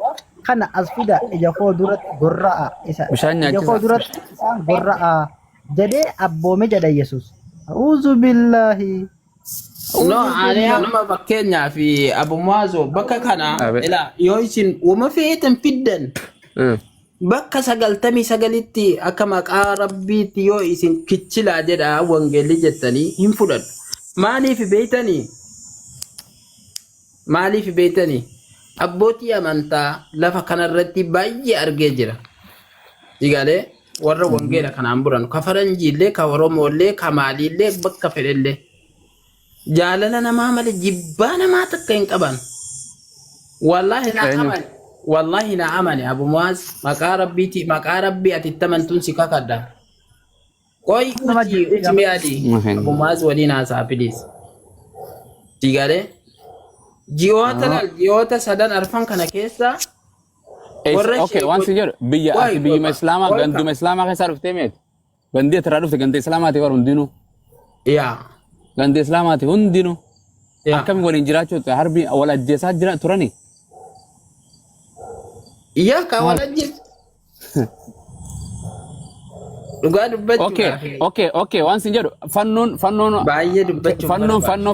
kana as fida ija koo duratti gorra'a isa ija koo duratti isaan gorra'a jedhee abboome jedha Yesuus. A'uuzu billahi. No, ani amma fakkeenyaa fi Abu Muaz bakka kana yoo isin uuma feetan fiddan bakka 99tti akka maqaa rabbiitti yoo isin kichilaa jedha wangeelli jettanii hin fudhadhu. Maaliif beeytanii abbootii amantaa lafa kanarratti baay'ee argee jira. Digalee warra wangeela kanaan buran ka faranjiillee ka oromollee ka maaliillee bakka fedhellee jaalala namaa malee jibbaa namaa takka hin qaban. Wallahi na amane Abu Muaz maqaa rabbii ati tamantuun si kakadda. Qoy uti Abu Muaz waliin haasaa please. Digalee ji'oota sadan arfan kana keessa okay, waan si jedhu biyyuma islaamaa ganduma islaamaa keessaa dhuftee meeti? Gandii irraa dhufte ganda islaamaati war hundinuu. Ganda islaamaati hundinuu. Akkami waliin jiraachuu harbi wal ajjeesaa jira turani? Ka wal ajjeesu. Dhugaa dubbachuudhaaf. Okay, waan sin jedhu fannoon Baay'ee dubbachuuf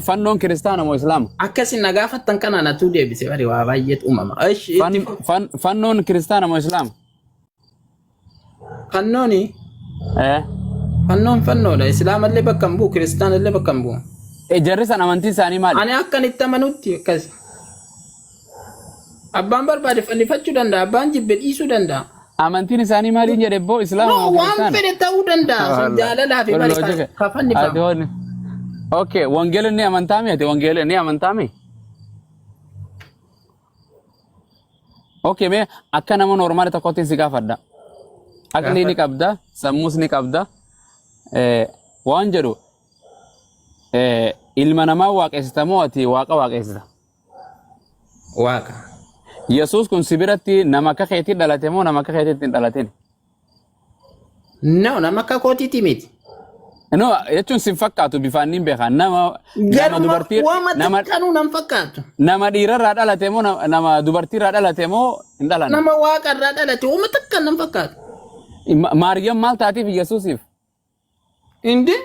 fannoon kiristaana moo islaama? Akkasin na gaafattan kana natu deebise bari waa baay'eetu uumama. Fannoon kiristaana moo islaama? Fannooni fannoodha. Islaamallee bakka hin bu'u, kiristaanallee bakka hin bu'u. Jarri san amantiin isaanii maali? Ani akkan itti amanutti akkas. Abbaan barbaade fannifachuu danda'a, abbaan jibbe dhiisuu danda'a. Amantiin isaanii maaliin jedhe boo islaama moo kiristaana? Waan fedhe ta'uu danda'a. Sun jaalalaa fi bari ka fannifamu. Okay, wangeelli ni amantaa miti? Wangeelli ni amantaa miti? Okay, mee akka nama normaali tokkotti si gaafadha. Aqlii ni qabda, sammuus ni qabda. Waan jedhu ilma namaa waaqessita moo ati waaqa waaqessita? Waaqa. Yesuus kun si biratti nama akka keetii dhalate moo nama akka keetiitti hin dhalatin? No, nama akka kootiiti miti. No, jechuun sin fakkaatu bifaan ni beekaa. Nama dubartii nama dhiirarraa dhalate moo nama dubartiirraa dhalate moo hin dhalanne? Nama waaqarraa dhalate uma takka nam fakkaatu. Maariyaam maal taatiif Yesuusiif? Indi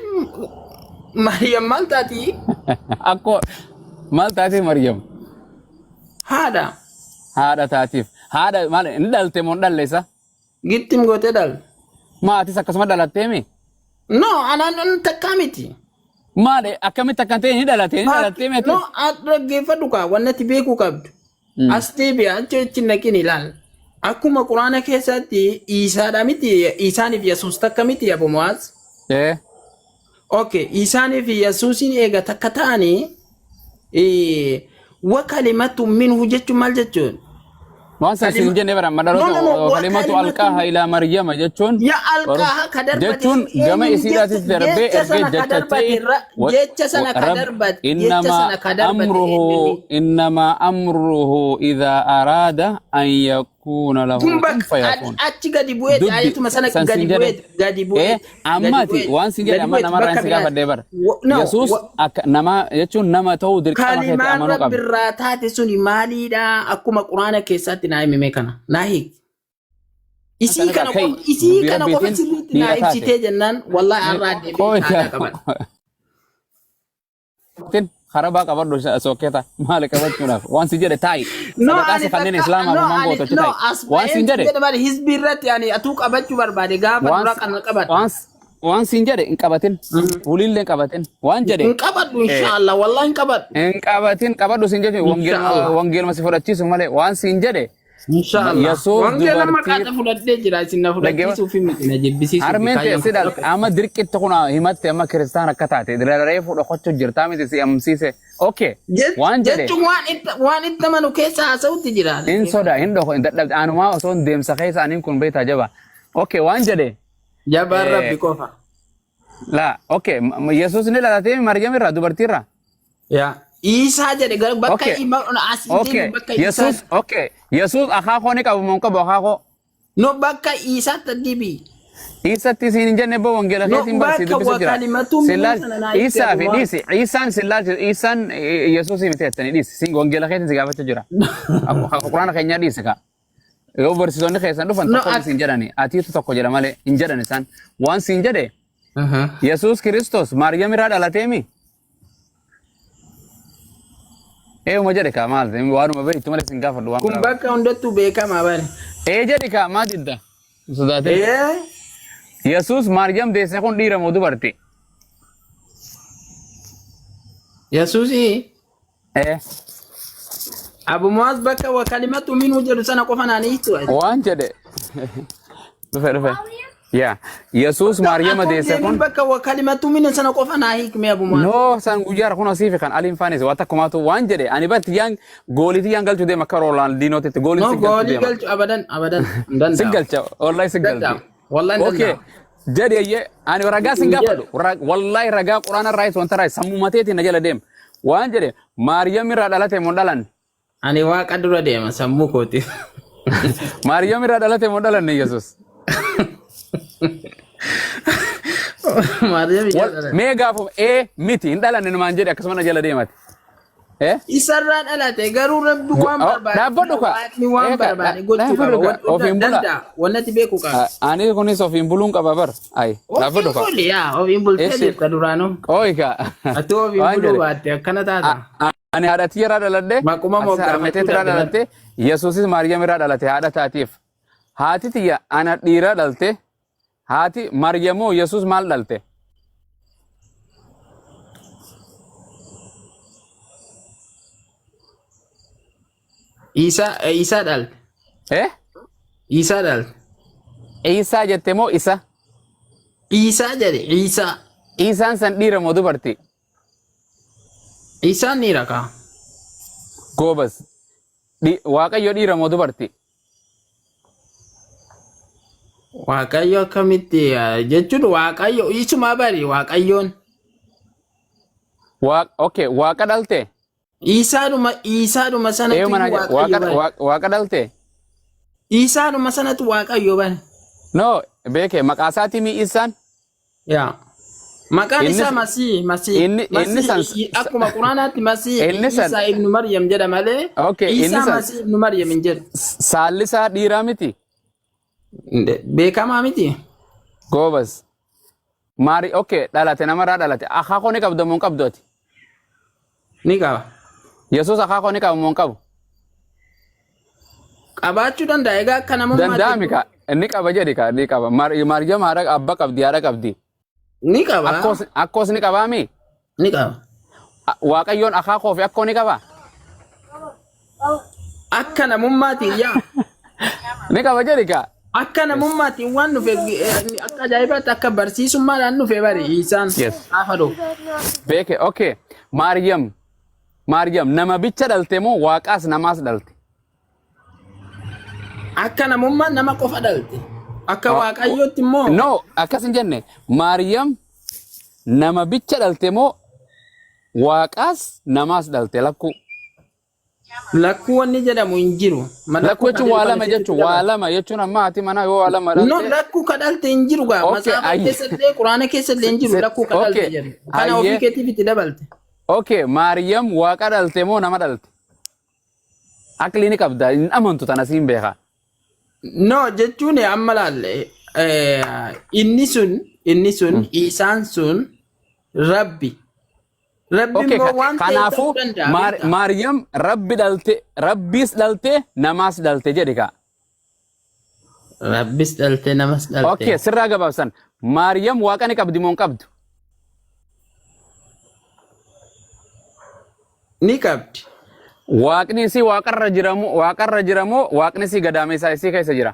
Maariyaam maal taati? Akko maal taatiif Maariyaam? Haadha. Haadha taatiif. Haadha maal hin dhalte moo hin dhalle isa? Gittim gootee dhal. Maatis akkasuma dhalattee mi? No, anaan takkaa miti. Maali akkamitti akka ta'e ni dhalattee miti? No, dhaggeeffadhu kaa wanni ati beekuu qabdu. As deebi'a achi naqin ilaal. Akkuma quraana keessatti Isaadha miti, Isaaniif Yesuus takka miti Abu Mu'aaz. Okay, Isaaniif Yesuusin eega takka ta'anii wa kalimatu minhu jechuun maal jechuun? Waan sin jenne bara madaloota kalimatu alqaaha ilaa Maryama jechuun ya alqaaha kadarbate jechuun gama isiidhaatis darbee ergee jecha sana kadarbate innama amruhu idha arada an yakuna lahu kun fayakun achi gadi bu'ee ayatuma sana gadi bu'ee ammati waan sin jedhe amma nama raan si gaafadhee bara Yesuus nama jechuun nama ta'uu dirqama keetti amanuu qaba. Kalimaan birraa taate suni maaliidha akkuma quraana keessatti naa himime kana naa hiik. Isii kana qofa sirriitti naa ibsitee jennaan wallahi arraa deebi'ee haadha qaban. Harabaa qabadhu sooketa maali qabachuudhaaf waan si jedhe taa'i sadaqaasi kanneen islaamaa gumaan gootochi taa'i waan si jedhe hizbii irratti ani atuu qabachuu barbaade gaafa dura kan qabadhu waan si jedhe hin qabatin uliillee hin qabatin waan jedhe hin qabadhu inshallah wallahi hin qabadhu hin qabatin qabadhu sin jedhe wangeeluma si fudhachiisu malee waan si jedhe inshallah Yesuus wangeela maqaata fudhadhee jira isin na fudhachiisuuf miti na jibbisiisuuf armente sidal amma dirqitti kuna himatte amma kristaan akka taate diraree fudhachochu jirtaa miti si amsiise okay waan jedhe waan itti manu keessa haasa'utti jira in soda hin dhoko in dadhabde anumaa osoo deemsa keessa aniin kun beektaa jaba okay waan jedhe jabaan rabbi qofa la okay Yesuus ni dhalatee Maryam irraa dubartii irraa yaa Isa jedhe bakka okay Yesuus okay Yesuus akaakoo ni qabu moo qabu akaakoo no bakka Isa tadibi Isatti siin jenne bo wangeela keetiin barsiisu bisa jira sillaal Isa fi dhisi Isaan sillaal Isaan Yesuus miti jettanii dhisi siin wangeela keetiin si gaafachuu jira quraana keenya dhisi ka yoo barsiisonni keessan dhufan tokko siin jedhani atiitu tokko jedha malee hin jedhan isaan waan siin jedhe Yesuus Kiristoos Maariyaam irraa dhalateemi uma jedhe ka maal waanuma beektu malee sin gaafadhu waan kun bakka hundattuu beekamaa bare jedhe ka maa didda sodaate Yesuus Maariyaam deesse kun dhiira moo dubartii Yesuusi Abu Mu'aaz bakka wa kalimatu minhu jedhu sana qofa naani hiitu waan jedhe dhufe ya Yesuus Maariyaam deesse kun bakka wa kalimatu minhu sana qofa naa hiikme Abu Mu'aaz no san guyyaara kun asiif kan aliin faanis waa takkumaatu waan jedhe ani batti yaan goolitii yaan galchu deema akka Ronaldinootti goolitii no goolii galchu abadan sigalcha wallahi sigalcha wallahi okay jadi ye ani ragaa sin gaafadhu wallahi ragaa quraana irraa wanta irraa sammuu mateetiin na jala deem waan jedhe Maariyaam irraa dhalate moo dhalan ani waaqa dura deema sammuu kooti Maariyaam irraa dhalate moo dhalan Yesuus Maariyaam mee gaafum miti hin dhalanne numaan jedhe akkasuma na jala deemate Eh? Isarraan alate garuu rabbi waan barbaade. Dhaabbadhu ka. Waaqni waan barbaade gochuu qaba. Ofiin bula. Wannati beeku qaba. Ani kunis ofiin buluun qaba bar. Ay, dhaabbadhu ka. Ofiin buli yaa ofiin bultee deemta duraanuu. Ooyi ka. Ati ofiin buluu baatte akkana taata. Ani haadha tiyya dhaladhe. Maquma Armetee irraa dhalatte. Yesuusis Maariyaam irraa dhalate haadha taatiif. Haati tiyya ana dhiiraa dhalte. Haati Maariyamoo Yesuus maal dhalte? Isa dhalte. Eh? Isa dhalte. Isaa jette moo isa? Isa jedhe Isa. Isaan san dhiira moo dubartii? Isaan ni rakaa. Goobas. Waaqayyo dhiira moo dubartii? Waaqayyo akkamitti jechuun waaqayyo isuma bari waaqayyoon. Okay, waaqa dhalte? Isaadhuma sanatti waaqayyo bari. Waaqa dhalte? Isaadhuma sanatti waaqayyo bari. No, beeke maqaa isaatii mi isaan? Yaa. Maqaan isaa Masii. Akkuma Quraanaatti Masii Isaa ibnu Maryam jedha malee. Isaa Masii ibnu Maryam hin jedhu. Saalli isaa dhiiraa miti? Beekamaa miti. Goobas. Okay, dhalate namarraa dhalate. Akaakoo ni qabdu moo hin qabdu ati? Ni qaba. Yesuus akaakoo ni qabu moo hin qabu? Qabaachuu danda'a egaa akka namummaa. Danda'ami ka. Inni qaba jedhi ka. Ni qaba. Maariyaam haadha abbaa qabdi haadha qabdi. Ni qaba. Akkoos ni qabaa mi? Ni qaba. Waaqayyoon akaakoo fi akkoo ni qaba? Akka namummaatiin yaa. Ni qaba jedhi ka. Akka namummaatiin waan dhufe akka ajaa'ibaatti akka barsiisummaadhaan dhufe bari isaan gaafa dhufu. Beeke okay. Maariyaam nama bicha dhalte moo waaqaas namaas dhalte? Akka namummaan nama qofa dhalte. Akka waaqayyootti immoo. No, akkas hin jenne. Maariyaam nama bicha dhalte moo waaqaas namaas dhalte lakkuu? Lakkuu wanni jedhamu hin jiru. Lakkuu jechuun waa lama jechuun amma ati mana yoo waa lama dhalte. No, lakkuu ka dhalte hin jiru gaa. Masaafaa keessallee Quraana keessallee hin jiru lakkuu ka dhalte jedhu. Kana ofii keetiif itti dabalte. Okay, Maariyaam waaqa dhalte moo nama dhalte? Aqli ni qabda, hin amantu tana siin beeka. No, jechuun amma laalle inni sun isaan sun Rabbi. Rabbi immoo waan ta'e ta'uu danda'a. Maariyaam Rabbi dhalte, Rabbiis dhalte, namaas dhalte jedhi ka. Rabbis dhalte, namas dhalte. Okay, sirraa gabaabsan. Maariyaam waaqa ni qabdi moo hin qabdu? Ni qabdi. Waaqni isii waaqarra jiramoo waaqni isii gadaameessaa isii keessa jira?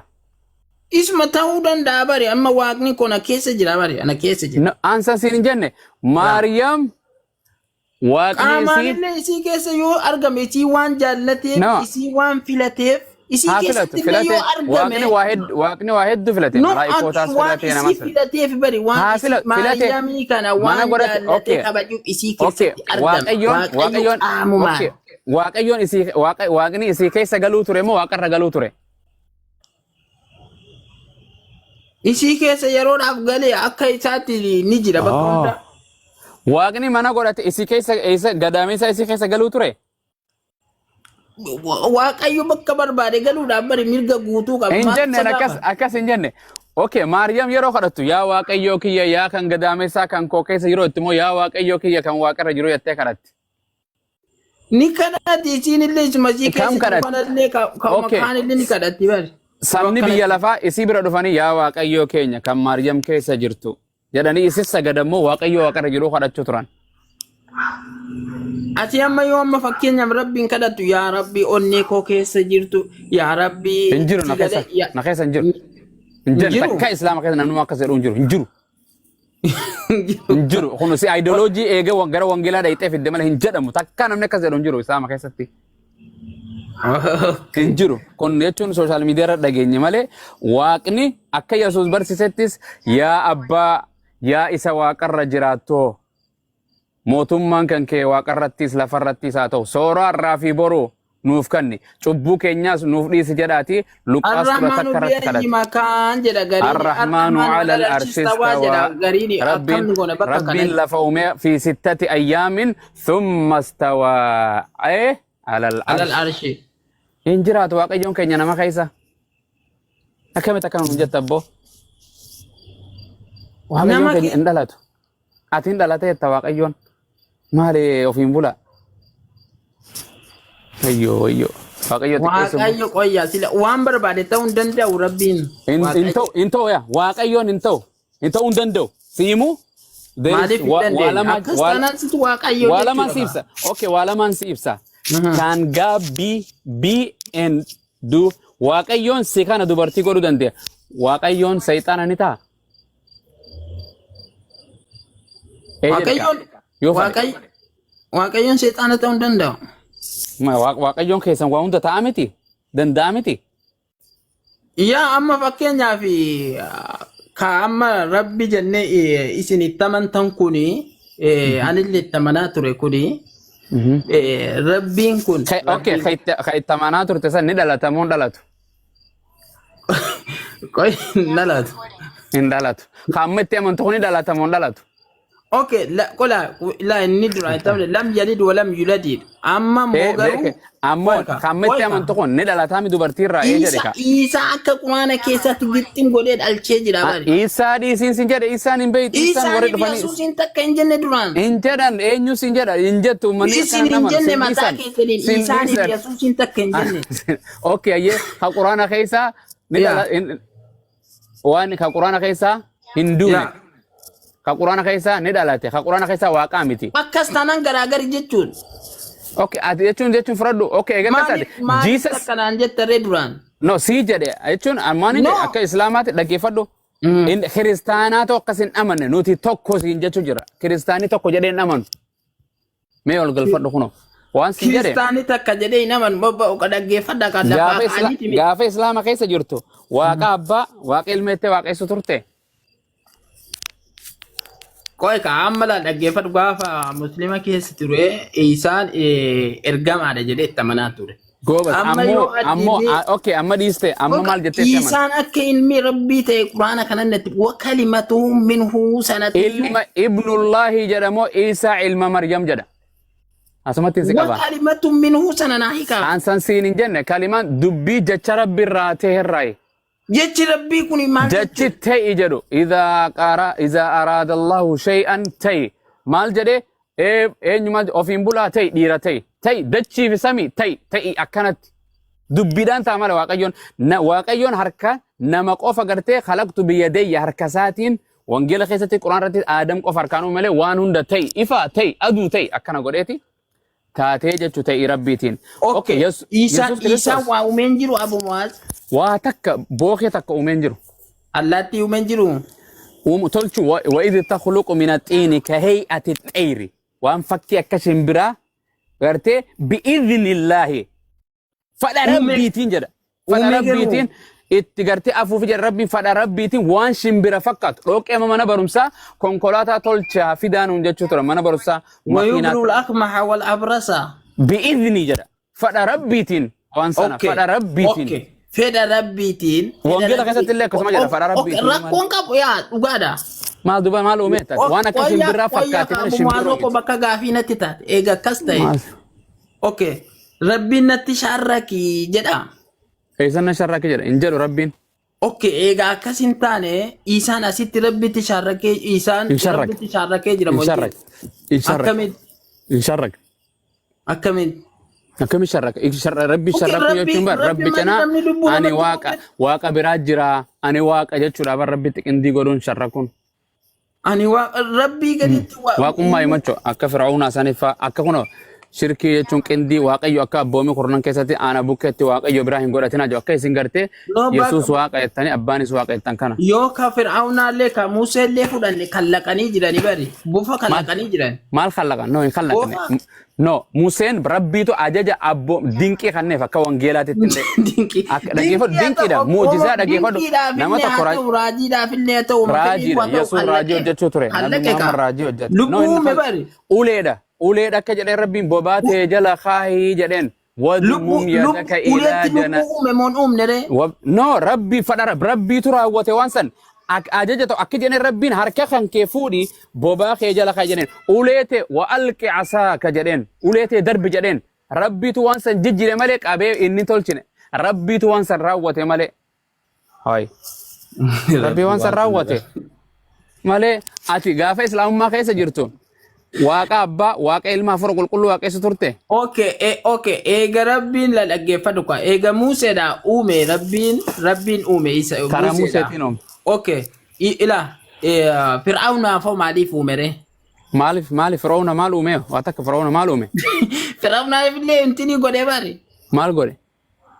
Isuma ta'uu danda'a bari amma waaqni kun keessa jira bari ana keessa jira. Ansa siin hin jenne Maariyaam waaqni isii keessa yoo argame isii waan jaallateef isii waan filateef isii keessatti yoo argame waaqni waa hedduu filate malaa'ikootaas filate namas filateef bari waan Maariyaamii kana waan jaallatee kabajuuf isii keessatti argame Waaqni isii keessa galuu ture moo waaqarra galuu ture? Isii keessa yeroodhaaf galee akka isaatti ni jira bakka hunda. Waaqni mana godhate isii keessa gadaameessaa isii keessa galuu ture? Waaqayyo bakka barbaade galuudhaaf bari mirga guutuu qaba. Hin jenne akkas hin jenne. Okay, Maariyaam yeroo kadhattu yaa waaqayyoo kiyya yaa kan gadaameessaa kan koo keessa yeroo itti moo yaa waaqayyoo kiyya kan waaqarra jiru jettee kadhatti? Ni kadhatti isiin illee isuma isii keessa kanallee kaan illee ni kadhatti bari. Sabni biyya lafaa isii bira dhufanii yaa waaqayyoo keenya kan Maariyaam keessa jirtu jedhanii isis sagadammoo waaqayyoo waaqarra jiru kadhachuu turan. Ati amma yoo amma fakkeenyaaf Rabbiin kadhattu yaa Rabbi onnee koo keessa jirtu yaa Rabbi. Hin jiru na keessa hin jiru. Hin jiru takka islaama keessa namni akkas jedhu hin jiru. Hin jiru. Hin jiru. Kun si ideoloojii eegee gara wangeelaa dhayitee fidde malee hin jedhamu takka namni akkas jedhu hin jiru islaama keessatti. Hin jiru. Kun jechuun sooshaal miidiyaa irra dhageenye malee waaqni akka Yesuus barsiisettis yaa abbaa yaa isa waaqarra jiraattoo mootummaan kan kee waaqarrattis lafarrattis haa ta'u soorraa irraa fi boruu nuuf kanni cubbuu keenyaas nuuf dhiisi jedhaati Luqaas الرحمن بأي مكان جدا غريني الرحمن على العرش استوى ربي لفومي في 6 أيام ثم استوى إيه على على العرش العرش إن جرات واقع يوم كي نما خيسا أكمل تكلم جت أبو وهم يوم كي إندلات أتين دلاتة تواقع يوم ما لي وفين بولا أيوه أيوه واقع يوم waaqayyo qoyya sila waan barbaade ta'uu hin danda'u rabbiin into ya واقع يوم into undando simu maaliif hin dandeenye akkas taanaan situ waaqayyo walaman sibsa okay walaman sibsa kan gabbi be and do waaqayyoon si kana dubartii godhuu dandeenya waaqayyoon sayxaana ni ta'a waaqayyoon sayxaana ta'uu hin danda'u waaqayyoon keessan waa hunda ta'a miti danda'a miti yaa amma fakkeenyaaf ka amma rabbi jennee isin itti amantan kuni anillee itti amanaa ture kuni rabbiin kun okay ka itti amanaa turte san ni dhalata moo hin dhalatu qoy dhalatu hin dhalatu ka amma itti amantu kun ni dhalata moo hin dhalatu okay la kola la inni dura tamne lam yalid wa lam yulad amma mogaru amma kametti amantu kun ni dhalata mi dubartii irraa ee jedhe ka isa akka quraana keessatti gittin godhee dhalchee jira bari isa dhiisiin sin jedhe isaan hin beeyti isaan warri dhufanii yesuusin takka hin jenne duraan hin jedhan eenyu sin jedha hin jettu manni isin hin jenne mataa keessaniin isaan yesuusin takka hin jenne okay ayyee ka quraana keessa ni dhalata waan ka quraana keessa hin duune ka quraana keessa ni dhalate ka quraana keessa waaqaa miti akkas taanaan garaagari jechuun okay ati jechuun fudhadhu okay egaa taate Jesus kanaan jettare duraan no si jedhe jechuun ammaan akka islaamaatti dhaggeeffadhu in kiristaanaa tokko akkasin amanne nuti tokko siin jechuu jira kiristaanii tokko jedhee hin amanu mee ol galfadhu kuno waan si jedhe kiristaanii takka jedhee hin amanu bobba'u ka dhaggeeffadha ka gaafa islaama keessa jirtu waaqa abbaa waaqa ilmeettee waaqessu turte Koi ka amala dhaggeeffadhu gaafa muslima keessa ture isaan ergamaadha jedhee itti amanaa ture. Goobas ammoo okay amma dhiiste amma maal jettee amana isaan akka ilmi rabbii ta'e quraana kanatti wa kalimatu minhu sanatu ilma ibnullahi jedhamoo Isaa ilma Maryam jedha asumatti si qaba wa kalimatu minhu sanana hika ansan siin hin jenne kalimaan dubbii jecha rabbi irraa ta'e irraa jechi rabbii kun maal jechi ta'e jedhu idha arada Allahu shay'an ta'e maal jedhe eenyuma ofiin bulaa ta'e dhiira ta'e dachii fi samii ta'e akkanatti dubbiidhaan ta'a mala waaqayyoon harka nama qofa gartee khalaqtu biyyadayya harka isaatiin wangeela keessatti quraan irratti aadam qofa harkaan malee waan hunda ta'e ifa ta'e aduu ta'e akkana godheeti taatee jechuu ta'e rabbiitiin okay isa waa uumeen jiru Abu Muaz waa takka bookee takka uumeen jiru allaatti uumeen jiru tolchu wa idh takhluqu min at-tini ka hay'ati at-tayri waan fakkii akka shimbiraa gartee bi'idhnillahi fadha rabbiitiin jedha fadha rabbiitiin itti gartee afuufi jedha rabbiin fadha rabbiitiin waan shimbira fakkaatu dhoqqee mana barumsaa konkolaataa tolchaa fidaanuun jechuu tura mana barumsaa wayubrul akmaha wal abrasa bi'idhni jedha fadha rabbiitiin waan sana fadha rabbiitiin fedha rabbiitiin wangeela keessatti illee akkasuma jedha fadha rabbiitiin rakkoon qabu yaa dhugaadha maal uumeta waan akka shimbiraa fakkaate mana shimbiraa ko bakka gaafii natti taate eega akkas ta'e okay rabbiin natti sharraki jedha eesan sharraki jedha hin jedhu rabbiin okay eega akkas hin taane isaan asitti rabbitti sharrakee isaan rabbitti sharrakee jira moo akkamiin akkami rabbi sharraku jechuun bar rabbi cina ani waaqa biraa jira ani waaqa jechuudha bar rabbitti qindii godhuun sharrakuun ani rabbii gaditti waaqummaa himacho akka firaa'uunaa sanifa akka kuno shirkii jechuun qindii waaqayyo akka abboomi kurnan keessatti aana bukkeetti waaqayyo biraa hin godhatina jo akka isin gartee yesuus waaqa jettanii abbaanis waaqa jettan kana yoo ka firaa'uunaallee ka muuseellee fudhanne kallaqanii jirani bari bufa kallaqanii jiran maal kallaqan no hin kallaqne no Museen rabbiitu ajaja abbo dinqii kanneef akka wangeelaatitti dinqii dinqiidha muujizaa dhaggeeffadhu nama tokko raajiidhaaf illee ta'u raajiidha yesuun raajii hojjechuu ture nama raajii hojjeta lubbuume bari uleedha akka jedheen rabbiin bobaatee jala kaahii jedheen wadmum yadaka ila uletti jana lubbuu uume moon uumne re. no rabbi fadara rabbi tu raawwate waan san ajaja to akka jenen rabbiin harka kan kee fuudhi bobaa kee jala ka jenen uleete wa alqi asaaka jedhen uleete darbi jedhen rabbi tu waan san jijjire malee qabee inni tolchine rabbi tu waan san raawwate malee hay rabbi waan san raawwate malee ati gaafa islaamummaa keessa jirtu waaqa abbaa waaqa ilmaa fura qulqulluu waaqessu turte. Okay, eega rabbiin la dhaggeeffadhu kwa eega Museedha uume rabbiin uume isa karaa Museetiin uume. Okay, ila Fir'aawnaa foo maaliif uume re? Maaliif Fir'aawna maal uume? Waa takka Fir'aawna maal uume? Fir'aawnaa illee intini godhee bari. Maal godhe?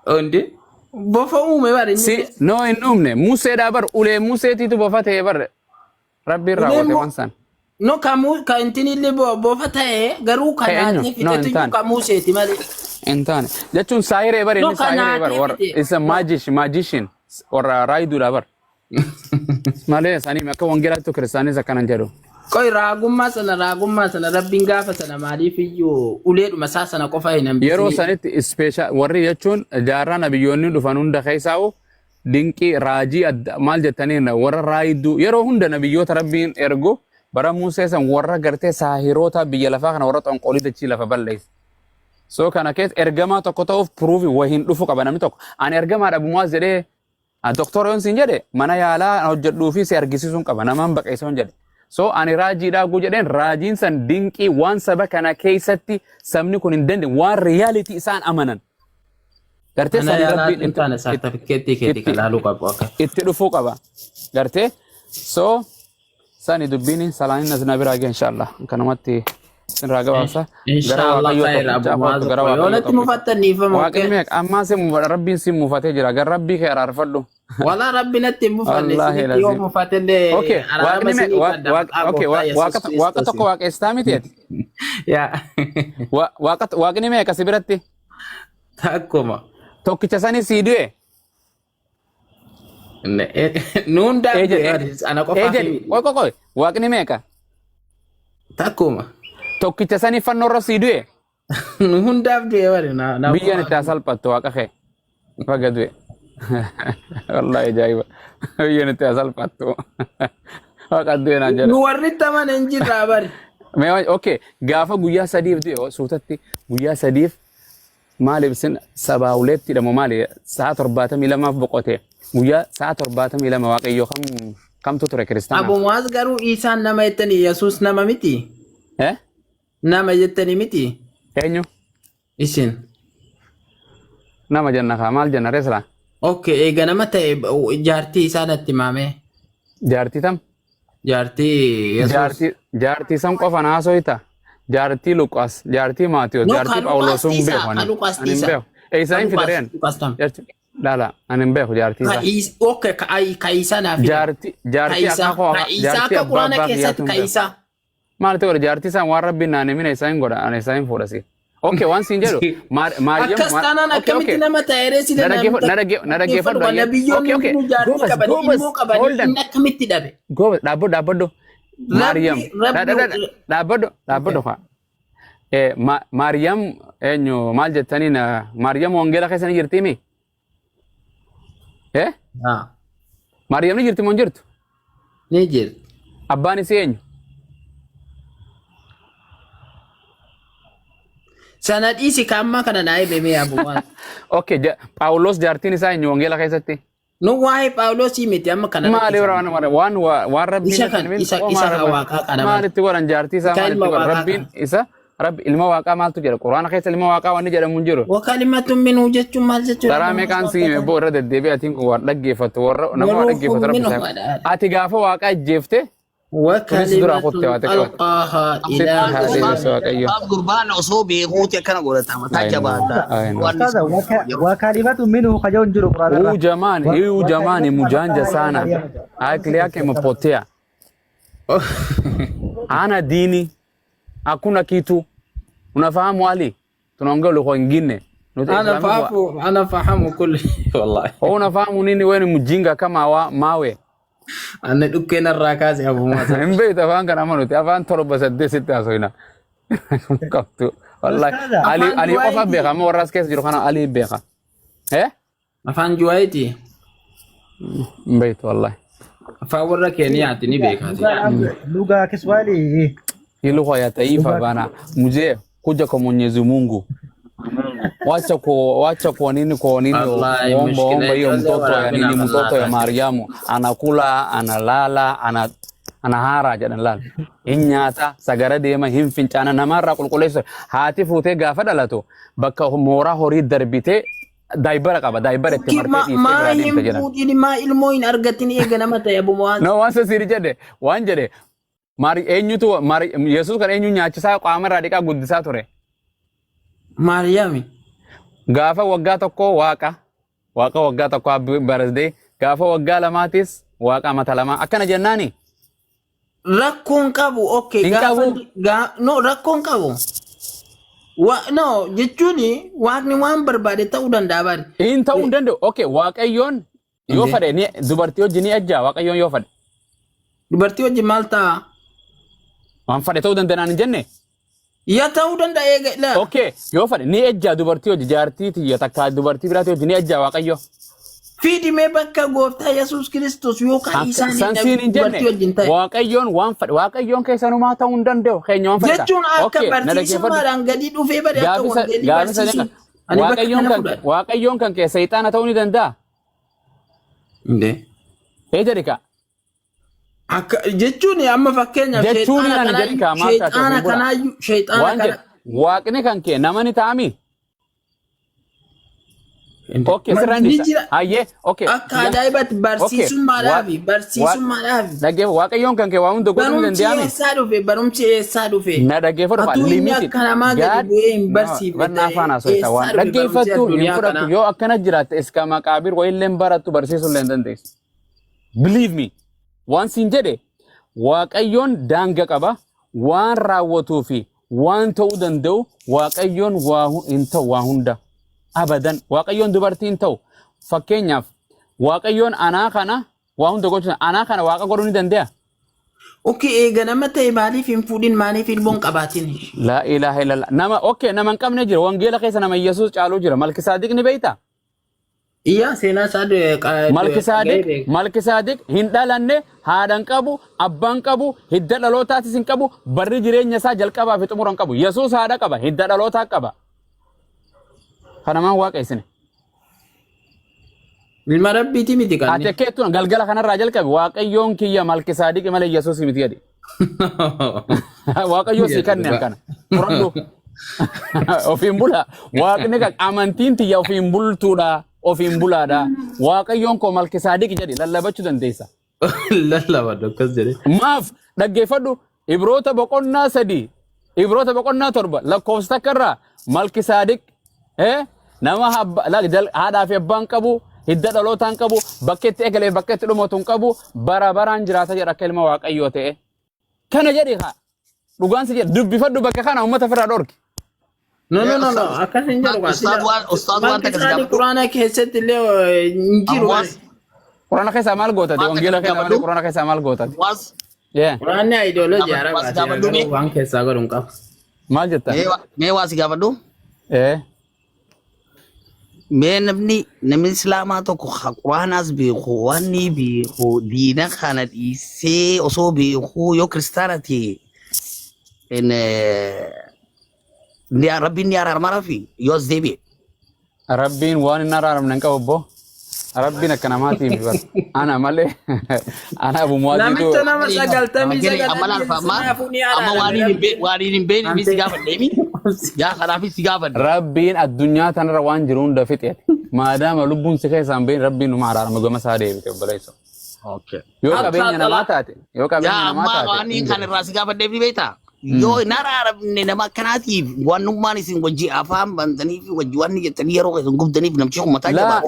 Ondi bofa uume bari. Si no hin uumne Museedha bar ulee Museetiitu bofa ta'e bar rabbiin raawwate waan san. No ka intini illee bofa ta'e garuu kanaatni fiteetu ka Museeti malee. Intaane jechuun saayiree bar inni saayiree bar warra isa magician warra raayiduudha bar. Malee sanii akka wangeelaatti kiristaanis akkanan jedhu. Koi raagummaa sana rabbiin gaafa sana maaliif iyyuu uleedhuma isaa sana qofa hin hambisne. Yeroo sanitti ispeeshaal warri jechuun jaarraa nabiyyoonni dhufan hunda keessaa'u dinqii raajii maal jettaniin warra raayiduu yeroo hunda nabiyyoota rabbiin ergu bara Musee san warra gartee saahiroota biyya lafaa kana warra xonqolii dachii lafa balleessa. So kana keessa ergamaa tokko ta'uuf puruufi wahiin dhufu qaba namni tokko. Ani ergamaa dhabumaas jedhee doktor yoon siin jedhe mana yaalaa hojjedhuu fi si argisiisuun qaba namaan baqeessuun jedhe. So ani raajii dhaaguu jedheen raajiin san dinqii waan saba kana keessatti sabni kun hin dandeenye waan riyaalitii isaan amanan. Gartee sanii rabbiin itti dhufuu qaba. Gartee so sani dubbiin salaanin asna biraa gee inshallah kanamatti sin raaga baasa. Inshallah khayra yoonatti mufattaniif waaqni amma se rabbiin sin mufatee jira gar rabbii kee araarfadhu. Wala rabbi natti mufanne yoo mufatelle waaqa tokko waaqestaa miti ati. Waaqni mee akkasi biratti. Takkuma. Tokkicha sani sii du'e. Nuun daabde ana qofa. Qoy waaqni meeqa? Takkuma. Tokkicha sani fannoorra sii du'e. Nuun daabde wari na. Biyyaan itti asalphattu waaqa kee. Faga du'e. Wallahi ajaa'iba. Biyyaan itti asalphattu. Waaqa du'e naan jedha. Nu warri taman hin jirraa bari. Okay, gaafa guyyaa sadiif du'e suutatti guyyaa sadiif maaliif sin sabaa uleetti dhamo maali sa'a 72 boqote. Guyyaa sa'a 72 waaqayyo kamtu ture kiristaana. Abu Muaz garuu Isaan nama jettanii Yesuus nama miti. Nama jettanii miti. Eenyu? Isin. Nama jenna kaa maal jenna reesla? Okay, eega nama ta'e jaartii isaa natti maame. Jaartii tam? Jaartii Yesuus. Jaartii sam qofa naasoita. Jaartii Luqaas, jaartii Maatiyos, jaartii Phaawulos hin beeku ani hin beeku. Isaan fidaren. Lala, ani hin beeku jaartii isaa. Okay, ka Isaa naaf. Jaartii akka Quraana keessatti ka Isaa. Maal ta'u jaartii isaan waan rabbiin naan himine isaan godha ani isaan fuudhasi. Okay, waan siin jedhu Maariyaam akkas taanaan akkamitti nama ta'ee si na dhaggeeffadhu. Nabiyyoonni kun jaartii qaban ilmoo qaban inni akkamitti dhabe. Goobas dhaabbadhu. Maariyaam dhaabbadhu faa. Maariyaam eenyu maal jettaniin Maariyaam wangeela keessa ni jirti mi? Maariyaam ni jirti moo hin jirtu? Ni jirti. Abbaan isii eenyu? Sana dhiisi kaammaa kana naa eebemee abuwaan. Okay, Phaawulos jaartiin isaa eenyu wangeela keessatti? Nu waa'ee Phaawulosii miti amma kana. Maali waan rabbiin isa waaqaa kana. Maalitti godhan jaartii isaa maalitti godhan rabbiin isa rabbi ilma waaqaa maaltu jedha Quraana keessa ilma waaqaa wanni jedhamu hin jiru. Wakalimatun minhu jechuun maal jechuudha? Karaa meeqaan siime boo irra deddeebi'atiin kun waan dhaggeeffatu warra nama dhaggeeffatu rabbi. Ati gaafa waaqaa ijjeefte وكلمة ألقاها إلى قربان أصوبي قوتي كان قولت وكلمة منه خجون جرو huu jamani mujanja sana akili yake imepotea. Ana dini hakuna kitu unafahamu Ali tunaongea lugha nyingine أنا فاهم كل والله unafahamu nini wewe ni mjinga kama mawe أنا دكين الركاز يا أبو مازن. إمبي تفهم كلامه نتي أفهم ترى بس الدين ستة أسوينا. كفتو. Wallahi. Ali qofa beeka ma warras keessa jiru kana Ali beeka. Afaan juwaayiti. Mbeyt wallahi. Afaan warra Keeniyaati ni beekaati. Lugha Kiswahili. Hii lugha ya taifa bana. Mzee kuja kwa Mwenyezi Mungu. Wacha kwa nini omba hiyo mtoto ya nini, mtoto ya Mariamu anakula analala anahara jadalal inyata sagara deema hin fincana namarra qulquleyso haati fuute gaafa dhalato bakka moora horii darbite daibara qaba daibara itti martee ma ilmoo hin argatin eega nama ta'e abumaan no wansa siri jedhe waan jedhe eenyutu Yesuus kan eenyu nyaachisaa qaama irraa dhiqaa guddisaa ture Mariyaami gaafa waggaa tokko waaqa waggaa tokko happy birthday gaafa waggaa lamaatis waaqa mata lama akkana jennaani rakkoon qabu okay no rakkoon qabu no jechuun waaqni waan barbaade ta'uu danda'a bari in ta'uu danda'u okay waaqayyoon yoo fedhe ni dubartii wajjin ni ejja waaqayyoon yoo fedhe dubartii wajjin maal ta'a waan fedhe ta'uu danda'an hin jenne ya ta'uu danda'a eega okay yoo fedhe ni ejja dubartii wajjin jaartii tiyya takka dubartii biraatti wajjin ni ejja waaqayyo Fidime bakka gooftaa Yesuus Kiristoos yookaan isaanii dubartii wajjin ta'e waaqayyoon waan fedhe waaqayyoon keessanumaa ta'uu hin danda'u keenya waan fedha jechuun akka barsiisummaadhaan gadi dhufee bari akka wangeelii barsiisu waaqayyoon kan keessa seexaana ta'uu ni danda'a jedhika akka jechuun amma fakkeenyaaf seexaana kanaayyuu seexaana kana waaqni kan kee nama ni ta'ami okay sirrandi ayye okay akka ajaa'ibatti barsiisummaadhaaf dhaggeef waaqayyoon kan kee waa hunda godhuu ni danda'ami barumsi eessaa dhufe na dhaggeeffatu limiti dhaggeeffattu hin fudhattu yoo akkana jiraatte iska maqaabir wayilleen barattu barsiisuu illee hin dandeessu believe me waan siin jedhe waaqayyoon daanga qaba waan raawwatuu fi waan ta'uu danda'u waaqayyoon waa hunda abadan waaqayyoon dubartiin ta'u fakkeenyaaf waaqayyoon anaa kana waa hunda gochuun anaa kana waaqa godhuu ni danda'a. Okay eega nama ta'e maaliif hin fuudhin maaliif ilmoon qabaatin? La ilaha illallah nama okay nama hin qabne jira wangeela keessa nama Yesuus caaluu jira Malkisaadiq ni beeyta? Iya seenaa isaa Malkisaadiq hin dhalanne haadhan qabu abbaan qabu hidda dhalootaatis hin qabu barri jireenya isaa jalqabaa fi xumura hin qabu Yesuus haadha qaba hidda dhalootaa qaba. Kana maan waaqa isine ilma rabbiiti miti kan ati keettuna galgala kanarraa jalqabe waaqayyoon kiyya Malkisaadiq malee Yesuus miti jedhe waaqayyoo si kanneen kana furadhu ofiin bula waaqni kan amantiin tiyya ofiin bultuudha ofiin bulaadha waaqayyoon koo Malkisaadiq jedhe lallabachuu dandeessa lallabadhu akkas jedhe maaf dhaggeeffadhu Ibroota boqonnaa 3 Ibroota boqonnaa 7 lakkoofsa takkarraa Malkisaadiq nama haadhaa fi abbaan qabu hidda dhalootaan qabu bakka itti eegalee bakka itti dhumatu hin qabu bara baraan jiraata jedha akka ilma waaqayyoo ta'e kana jedhi haa dhugaan si jedha dubbifadhu bakka kana uummata firraa dhorki. No akkas hin jedhu Malkisaadiq quraana keessatti illee hin jiru. Quraana keessaa maal gootate wangeela keessaa quraana keessaa maal gootate. Quraanni ideoloojii arabaati waan keessaa godhu hin qabu. Maal jetta? Mee waa si gaafadhu? Mee namni islaamaa tokko quraanaas beeku wanni beeku diina kana dhiisee osoo beeku yoo kiristaana ta'e rabbiin ni araarama fi yoo as deebi'e. Rabbiin waan hin araaramne hin qabu obbo. Rabbiin akka namaatiif ana malee ana abumuwaatiitu. Namicha nama 99 amma waan hin beekne si gaafadheemi. Yaa kanaafis si gaafadhe. Rabbiin addunyaa tanarra waan jiru hunda fixeeti. Maadaama lubbuun si keessaan beekne rabbiin numa araarama gama isaa deebite obboleessa. Yoo qabeenya namaa taate. Amma waan kan irraa si gaafadheef ni beektaa? Yoo hin araaramne nama akkanaatiif waanummaan isin wajji afaan bantanii fi wajji waan jettanii yeroo keessan gubdaniif namchi uummataa jabaa.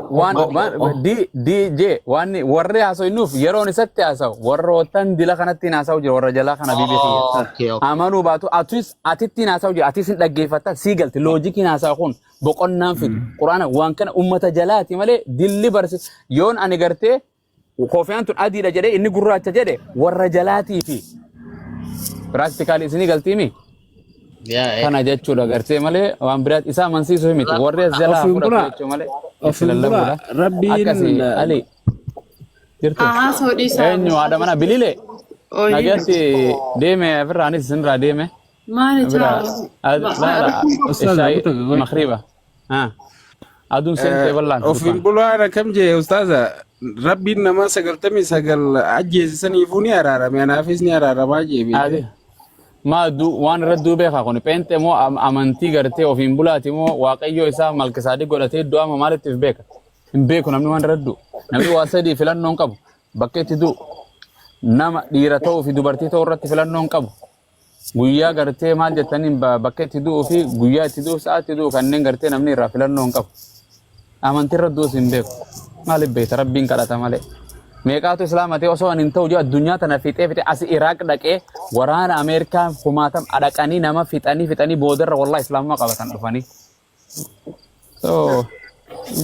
DJ waan warri haasofnuuf yeroon isatti haasa'u warrootan dila kanatti haasa'u jira warra jalaa kana BBC. Amanuu baatu atitti haasa'u jira atis hin dhaggeeffata sii galti loojikiin haasa'u kun boqonnaan fidu quraana waan kana uummata jalaati malee dilli barsiisa yoon ani gartee koofiyaan tun adiidha jedhee inni gurraacha jedhe warra jalaatii fi practically isini galtimi Kana jechuudha gartee malee waan biraat isaa amansiisuu miti. Warri as jalaa fudhatu jechuu malee. Ofirraa rabbiin Ali. Jirtu. Soodhisaa. Eenyu haadha mana bililee. Nagatti deeme ofirraanis isinirraa deeme. Maali jaa? Makriba. Aduun seentee bal'aan. Ofiin bulaa kam jee ustaaza rabbiin nama 99 ajjeesisaniifuu ni araarame anaafis ni araaramaa jee. Maadu waan irra duubee kaa kun peente moo amantii gartee ofiin bulaati moo waaqayyo isaa malkisaadii godhatee du'a maalitti beeka? Hin beeku namni waan irra du'u. Namni waa sadii filannoo hin qabu. Bakka itti du'u. Nama dhiira ta'uu fi dubartii ta'uu irratti filannoo hin qabu. Guyyaa gartee maal jettaniin bakka itti du'uu fi guyyaa itti du'u sa'aatti du'u kanneen gartee namni irraa filannoo hin qabu. Amantii irra du'us hin beeku. Maaliif beekta rabbiin kadhata malee. Meeqaatu islaamatee osoo hin ta'u jiru addunyaa tana fixee as Iraaq dhaqee waraana Ameerikaa kumaatam adaqanii nama fixanii boodarra wallahi islaamummaa qabatan dhufanii. So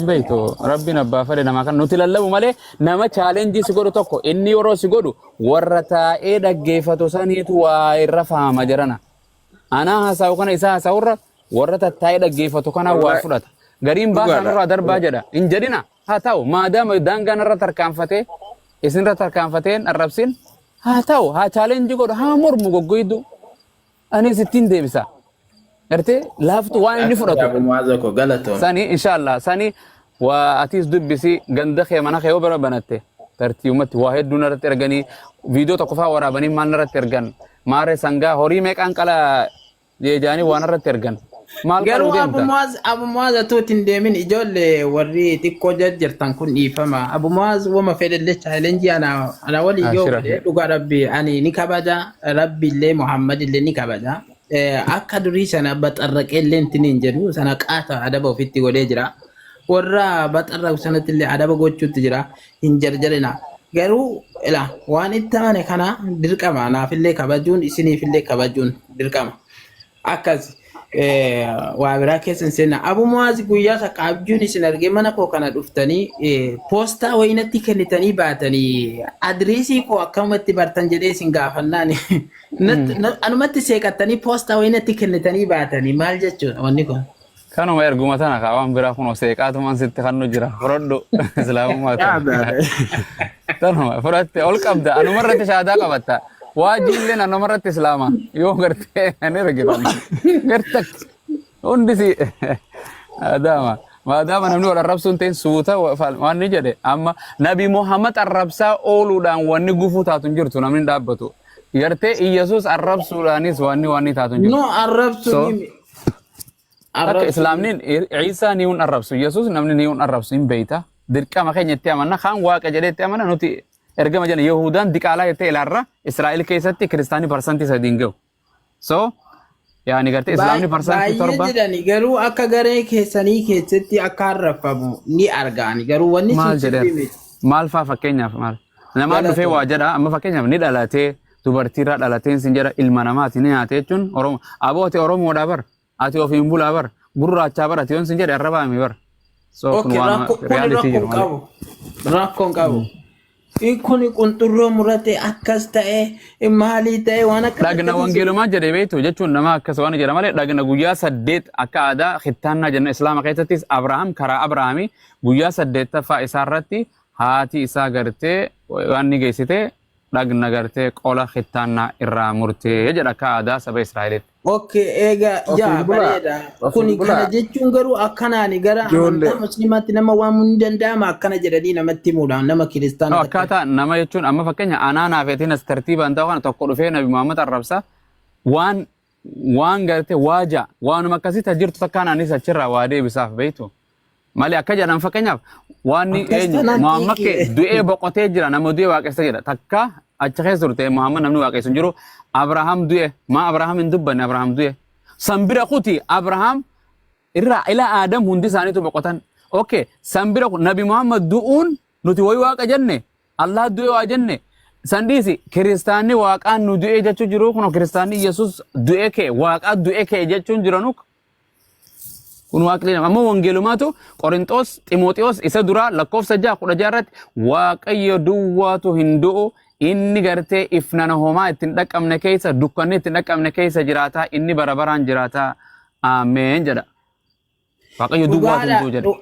beektu rabbiin abbaa fedhe namaa kan nuti lallabu malee nama chaalenjii si godhu tokko inni yeroo si godhu warra taa'ee dhaggeeffatu saniitu waa irra faama jirana. Anaa haasa'u kana isaa haasa'urra warra taa'ee dhaggeeffatu kana waa fudhata. Gariin baasaan irraa darbaa jedha. Hin jedhina haa ta'u maadaama daangaan irra tarkaanfatee isin irra tarkaanfateen arrabsin haa ta'u haa chaalenjii godhu haa mormu goggoydu anis ittiin deebisa. Gartee laaftu waan inni fudhatu. Sani inshallah sani waa atis dubbisi ganda kee mana kee obara banatte tartiibumatti waa hedduun irratti erganii viidiyoo tokko fa'aa waraabanii maal irratti ergan maaree sangaa horii meeqaan qala jeejaanii waan irratti ergan. Garuu Abu Muaz atuutiin deemin ijoollee warri xiqqoo jajjartan kun dhiifama. Abu Muaz wama fedhallee chaalenjii ana waliin yoo dhugaa rabbi ani ni kabaja rabbi illee Muhammad illee ni kabaja. Akka durii sana baxarraqee illee intiniin jedhu sana qaata adaba ofitti godhee jira. Warra baxarraqu sanatti illee adaba gochuutti jira hin jarjarina. Garuu waan itti amane kana dirqama naafillee kabajuun isiniifillee kabajuun dirqama. Akkas waa biraa keessa hin seenna. Abu Muaz guyyaa saqaabjuun isin argee mana koo kana dhuftanii poostaa wayinatti kennitanii baatanii adreesii koo akkamatti bartan jedhee isin gaafannaan anumatti seeqattanii poostaa wayinatti kennitanii baatanii maal jechuudha wanni kun. Kanuma erguma tana kaa waan biraa kun seeqaatumaan sitti kannu jira fudhadhu islaamummaa tanuma fudhatte ol qabda anumarratti shaadaa qabatta. Waajillee namarratti islaama yoo gartee ani argitan gartak hundisi adama maadaama namni wal arrabsuun ta'in suuta waan ni jedhe amma nabi Muhammad arrabsaa ooluudhaan wanni gufuu taatu hin jirtu namni dhaabbatu gartee Iyesuus arrabsuudhaanis wanni taatu hin jirtu. No arrabsuun akka islaamniin Iisaa ni arrabsu Iyesuus namni ni arrabsu hin beeyta dirqama keenya itti amanna kan waaqa jedhee itti amana nuti ergama jana Yahudaan diqaalaa jettee ilaarra Israa'el keessatti kiristaanii parsantii sadiin gahu. So yaani gartee islaamni parsantii torba. Baay'ee jedhani garuu akka garee keessanii keessatti akka arrafamu ni argaani garuu wanni maal jedhan maal faa fakkeenyaaf maal nama dhufee waa jedha amma fakkeenyaaf ni dhalatee dubartiirraa dhalateen sin jedha ilma namaati ni nyaate jechuun Oromoo aboote Oromoodhaa bar ati ofiin bulaa bar gurraachaa bar ati yoon sin jedhe arrabaami bar. So kun waan reality jiru rakkoon qabu. Kuni qunxurroo murate akkas ta'e maalii ta'e waan akka dhagna wangeelumaa jedhee beektu jechuun nama akkas waan jedha malee dhagna guyyaa 8 akka aadaa khittaannaa jenna islaama keessattis Abrahaam karaa Abrahaamii guyyaa 8ffaa isaarratti haati isaa gartee waan ni geessite dhagna gartee qola khittaannaa irraa murtee jedha akka aadaa saba Israa'elitti. Okay, egaa yaa bareeda. Kuni kana jechuun garuu akkanaani gara amantaa musliimaatti nama waamuu ni danda'ama akkana jedhanii namatti himuudhaan nama kiristaana. Akkaataa nama jechuun amma fakkeenya anaanaaf eetiin as tartiibaan ta'u kana tokko dhufee Nabi Muhammad arrabsa waan gartee waaja waanuma akkasii tajirtu takkaanaanis achirraa waa deebisaaf beektu. Malee akka jedhan fakkeenyaaf waan eenyu Muhammad du'ee boqotee jira nama du'ee waaqessa jedha takka achi keessa turte Muhammad namni waaqessu hin jiru. Abraham du'e ma Abraham hin dubbanne Abraham du'e sambira kuti Abraham irra ila Adam hundi isaaniitu boqotan. Okay sambira Nabi Muhammad du'uun nuti wayi waaqa jenne Allah du'e waa jenne sandisi kiristaanni waaqaan nu du'e jechuu jiru kun kiristaanni Yesuus du'e kee waaqa du'e kee jechuun jiranuk kun waaqni amma wangeelumaatu Qorintos Ximooxiyoos isa dura lakkoofsa 6 irratti waaqayyo duwwaatu hin du'u inni gartee ifnana homaa ittiin dhaqqabne keessa dukkanni ittiin dhaqqabne keessa jiraata inni bara baraan jiraata ameen jedha waaqayyo duwwaa tumtuu jedha.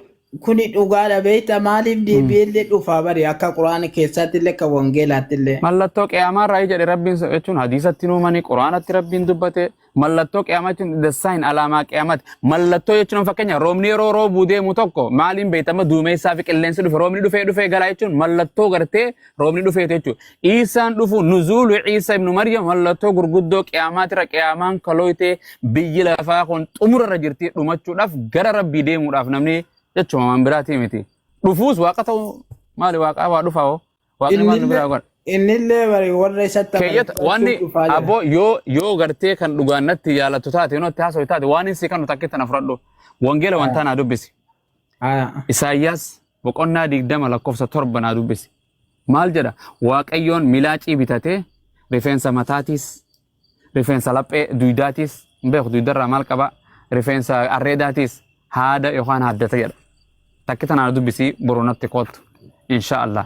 Kuni dhugaadha beektaa maaliif deebi'ellee dhufaa bari akka quraana keessatti illee akka wangeelaatti illee. Mallattoo qiyaamaa irraa jedhe rabbiin jechuun hadiisatti nuumanii quraanatti rabbiin dubbate mallattoo qiyaamaa jechuun design alaamaa qiyaamaati. Mallattoo jechuun fakkeenya roobni yeroo roobuu deemu tokko maaliin beekama duumessaa fi qilleensi dhufe roobni dhufee galaa jechuun mallattoo gartee roobni dhufeetu jechuudha. Iisaan dhufu nuzuulu Iisa ibnu Maryam mallattoo gurguddoo qiyaamaatira qiyaamaan kalooytee biyyi lafaa kun xumurarra jirti dhumachuudhaaf gara rabbii deemuudhaaf namni jechuun waan biraati miti. Dhufuus waaqa ta'u maali waaqaa waa dhufaa waaqni maal biraa godha. Innillee bari warra isatti keeyyata wanni abbo yoo gartee kan dhugaannatti jaalatu taate nutti haasa'u taate waan inni kan nuti akkitti na fudhadhu wangeela wanta naa dubbisi. Isaayyaas boqonnaa 20 lakkoofsa 7 naa dubbisi. Maal jedha waaqayyoon milaacii bitatee rifeensa mataatiis rifeensa laphee duydaatis beeku duydarraa maal qaba rifeensa arreedaatis haada yookaan haddata jedha. Takki tanaa dubbisi borunatti kootu insha Allah.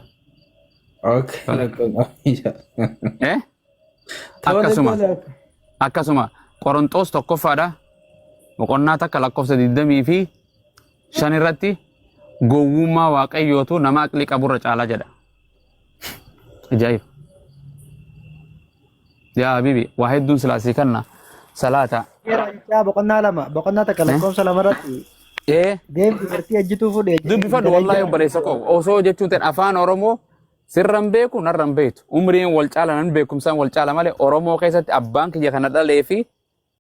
Akkasuma Qorontos tokkoffaadha boqonnaa takka lakkoofsa 25 irratti gowwummaa waaqayyootu nama aqlii qaburra caalaa jedha. Ajaa'ib. Yaa habibi waa hedduun silaasii kanna salaata. Boqonnaa lama boqonnaa takka lakkoofsa lama irratti deemti gartii ejjituu fuudhee. Dubbifadhu wallaahi obboleessa koo osoo jechuun ta'e afaan Oromoo sirran beeku narran beektu umriin wal caala nan beekumsaan wal caala malee Oromoo keessatti abbaan kiyya kana dhalee fi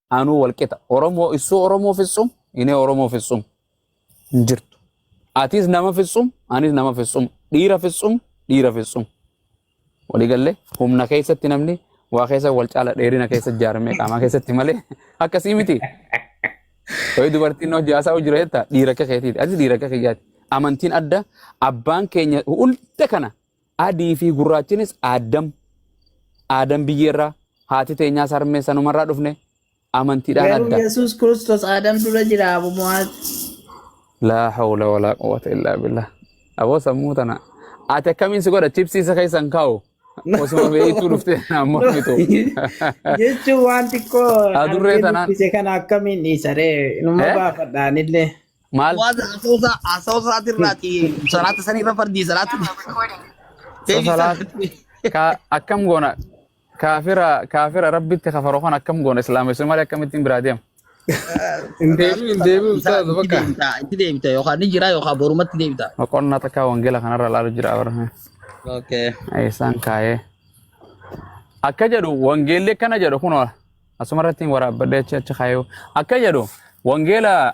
anuu wal qixa Oromoo isuu Oromoo fitsum inni Oromoo fitsum hin jirtu. Atis nama fitsum anis nama fitsum dhiira fitsum walii galee humna keessatti namni waa keessa wal caala dheerina keessa ijaarame qaamaa keessatti malee akkasii miti. Hoy dubartiin hojii haasaa jira jetta dhiira keetiiti ati dhiira keetiiti amantiin adda abbaan keenya hunda kana adii fi gurraachinis Aadam biyyeerraa haati teenyaa sarmee sanumarraa dhufne amantiidhaan adda. Yesuus Kiristoos Aadam dura jira Abu Muhammad. Laa hawla walaa quwwata illaa billah. Aboo sammuu tana ati akkamiin si godha chipsii isa keessan kaa'u. Osuma beektuu dhuftee naammoo mitu. Jechuun waan xiqqoo adurree tanaan dubbise kana akkamiin dhiisaree numa baafadhaan illee. Maal? Asoosaatiirraati salaata sanirra fardii salaatu. Akkam goona kaafira rabbitti kafaroo kan akkam goona islaamessu malee akkamittiin biraa deema. Deebiin taatu bakka. Itti deebita yookaan ni jira yookaan borumatti deebita. Boqonnaa takka wangeela kanarra laalu jira barame. Okay. Isaan kaayee. Akka jedhu wangeelli akkana jedhu kunoo asumarratti waraabadde achi kaayee. Akka jedhu wangeela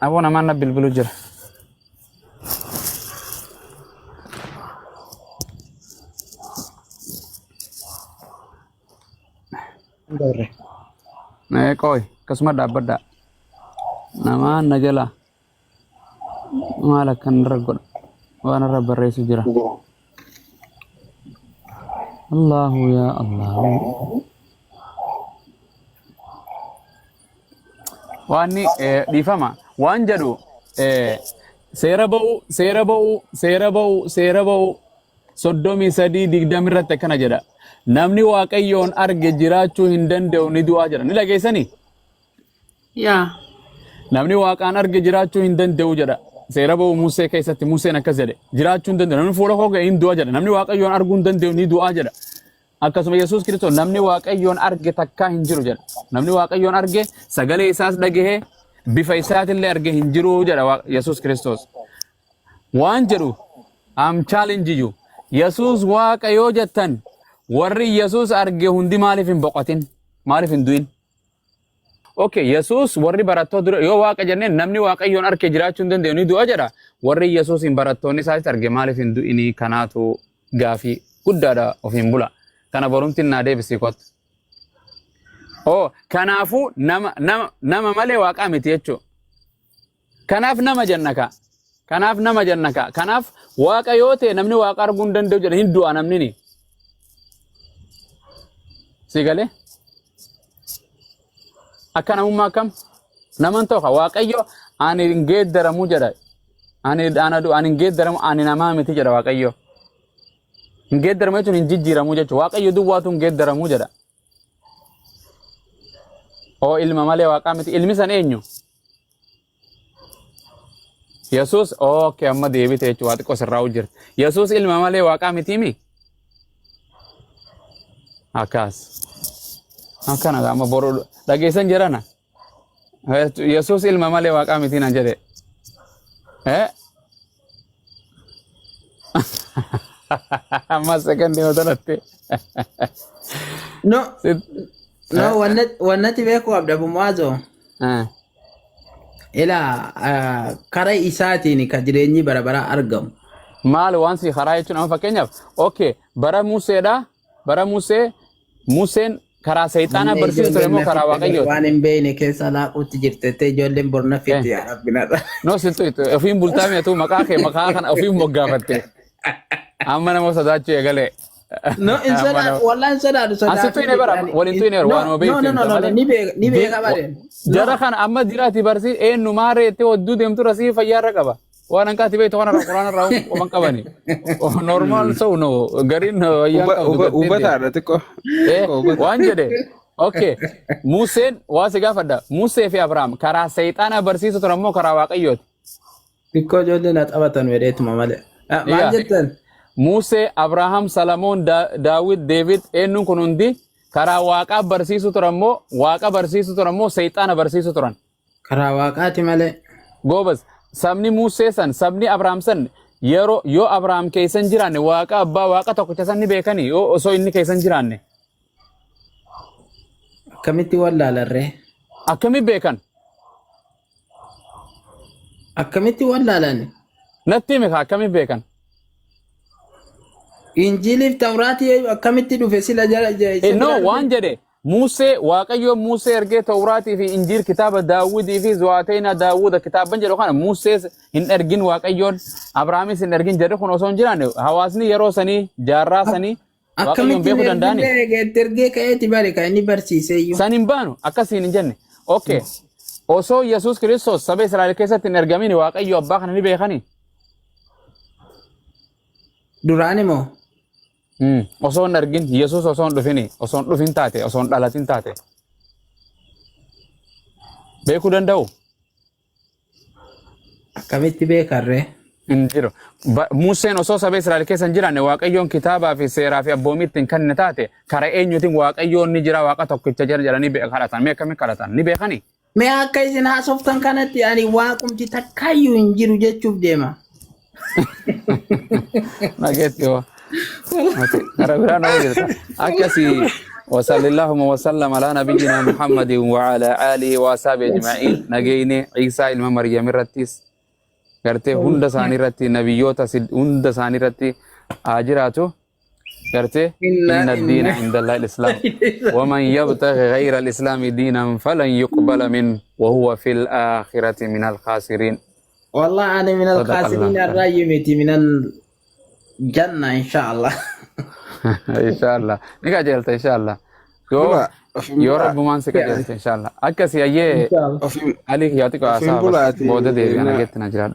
aboo namaan na bilbilu jira. Koi akkasuma dhaabbadda namaan na jala maal akkan irra godha. Waan irra barreessu jira. Allahu ya Allahu. Waanni dhiifama waan jedhu seera ba'u 33 digdami irratti akkana jedha. Namni waaqayyoon arge jiraachuu hin danda'u ni du'aa jedha. Ni dhageessanii? Yaa. Namni waaqaan arge jiraachuu hin danda'u jedha. Seera ba'u Musee keessatti Museen akkas jedhe jiraachuu hin danda'u namni fuula koo ga'e hin du'a jedha namni waaqayyoon arguu hin danda'u ni du'aa jedha akkasuma Yesuus Kiristoos namni waaqayyoon arge takkaa hin jiru jedha namni waaqayyoon arge sagalee isaas dhagahee bifa isaatillee arge hin jiru jedha Yesuus Kiristoos waan jedhu am challenge you Yesuus waaqa yoo jettan warri Yesuus arge hundi maaliif hin boqotin maaliif hin du'in. Okay, Yesus warri barattoota dura yoo waaqa jenneen namni waaqayyoon arge jiraachuu hin danda'u ni du'a jedha. Warri Yesuus hin barattoonni isaatti arge maaliif hin du'ini kanaatu gaafii guddaadha ofiin bula. Kana borumti naa deebisii kottu. Kanaafuu nama malee waaqaa miti jechuudha. Kanaaf nama jannaka. Kanaaf waaqa yoo ta'e namni waaqa arguu hin danda'u jedha hin du'a namni ni. Si galee? Akka namummaa akkam naman tokko waaqayyo ani hin geeddaramu jedha ani hin geeddaramu ani namaa miti jedha waaqayyo Hin geeddaramu jechuun hin jijjiiramu jechuudha. Waaqayyo duwwaatu hin geeddaramu jedha. Oo ilma malee waaqaa miti. Ilmi san eenyu? Yesuus okay amma deebite jechuudha. Waa xiqqoo sirraa hojjirti. Yesuus ilma malee waaqaa miti mi? Akkas. Akkana amma boru dhageessan jirana. Yesuus ilma malee waaqaa miti nan jedhe. Amma sekondi otonatte. No, wannati beeku abda bumaazo. Ila karaa isaatiin ka jireenyi bara argamu. Maal waan si karaa jechuun amma fakkeenyaaf okay bara Museedha. Bara Museen karaa seexaanaa barsiisu ture moo karaa waaqayyooti? Waan hin beekne keessa laaquutti jirte ijoolleen borna fitti rabbinadha. No sittu ofiin bultaa mi'atu maqaa kana ofiin moggaafatte. Amma nama sodaachuu eegalee. No, insana wallan sada Asittu ine bara waliin tuine waan obeetti. No, ni beeka bare. Jara kana amma jiraati barsi eenyu maareetti odduu deemtu rasii fayyaarra qaba. Waan anka tibe to kana Qur'aan irraa waan qabani. Normal so no garin ayyan qabdu. Ubata ratiko. Waan jedhe. Okay. Museen waa si gaafadha. Musee fi Abrahaam karaa seexaana barsiisu ture moo karaa waaqayyooti? Bikko ijoolleen taphatan wedheetuma malee. Maal jettan? Musee, Abrahaam, Salamoon, Daawit, David eenyuun kun hundi karaa waaqaa barsiisu turan moo waaqa barsiisu turan moo seexaana barsiisu turan? Karaa waaqaati malee. Goobas sabni Musee san sabni Abrahaam san yoo Abrahaam keessan jiraanne waaqa abbaa waaqa tokkicha san ni beekani yoo osoo inni keessan jiraanne. Akkamitti wallaalarree? Akkami beekan? Akkamitti wallaalan? Natti himi akkami beekan? Injiliif Tawraatii akkamitti dhufe sila jala no waan jedhe Musee waaqayyo Musee ergee Tawraatii fi Injiil kitaaba Daawudii fi Zuwaateena Daawuda kitaaban jedhu kana Musee hin ergin waaqayyoon Abrahaamis hin ergin jedhe kun osoo hin jiraanne hawaasni yeroo sanii jaarraa sanii waaqayyoon beekuu danda'ani. Akkamitti ergee ka'eeti bare kan inni barsiise iyyuu. San hin baanu akkasiin hin jenne. Okay. Osoo Yesuus Kiristoos saba Israa'el keessatti hin ergamin waaqayyo abbaa kana ni beekani. Duraani moo? Osoo hin argin Yesuus osoo hin dhufin taate osoo hin dhalatin taate beekuu danda'u? Akkamitti beekarree? Hin jiru. Museen osoo saba Israa'el keessa hin jiraanne waaqayyoon kitaabaa fi seeraa fi abboommii ittiin kenne taate karaa eenyuutiin waaqayyoon ni jira waaqa tokkicha jira jedhanii kadhatan. Mee akkamitti kadhatan? Ni beekani? Mee akka isin haasoftan kanatti ani waaqumti takkaayyuu hin jiru jechuuf deema. Nageetti hoo. Arabiraan hoo jirta. Akkasii وصلى اللهم وسلم على نبينا محمد وعلى آله وصحبه أجمعين نجيني عيسى إلما مريم الرتيس करते हुंड सानी रत्ती नबियों तसिद हुंड सानी रत्ती आजिरातो करते इन الدين عند الله الإسلام ومن يبتغي غير الإسلام دينا فلن يقبل منه وهو في الآخرة من الخاسرين. والله أنا من الخاسرين الرايمتي من الجنة إن شاء الله. إن شاء الله نيجا جلت إن شاء الله يا رب ما نسيك جلت إن شاء الله أكسي أيه عليك يعطيك أصحاب بودة دي أنا جت نجرا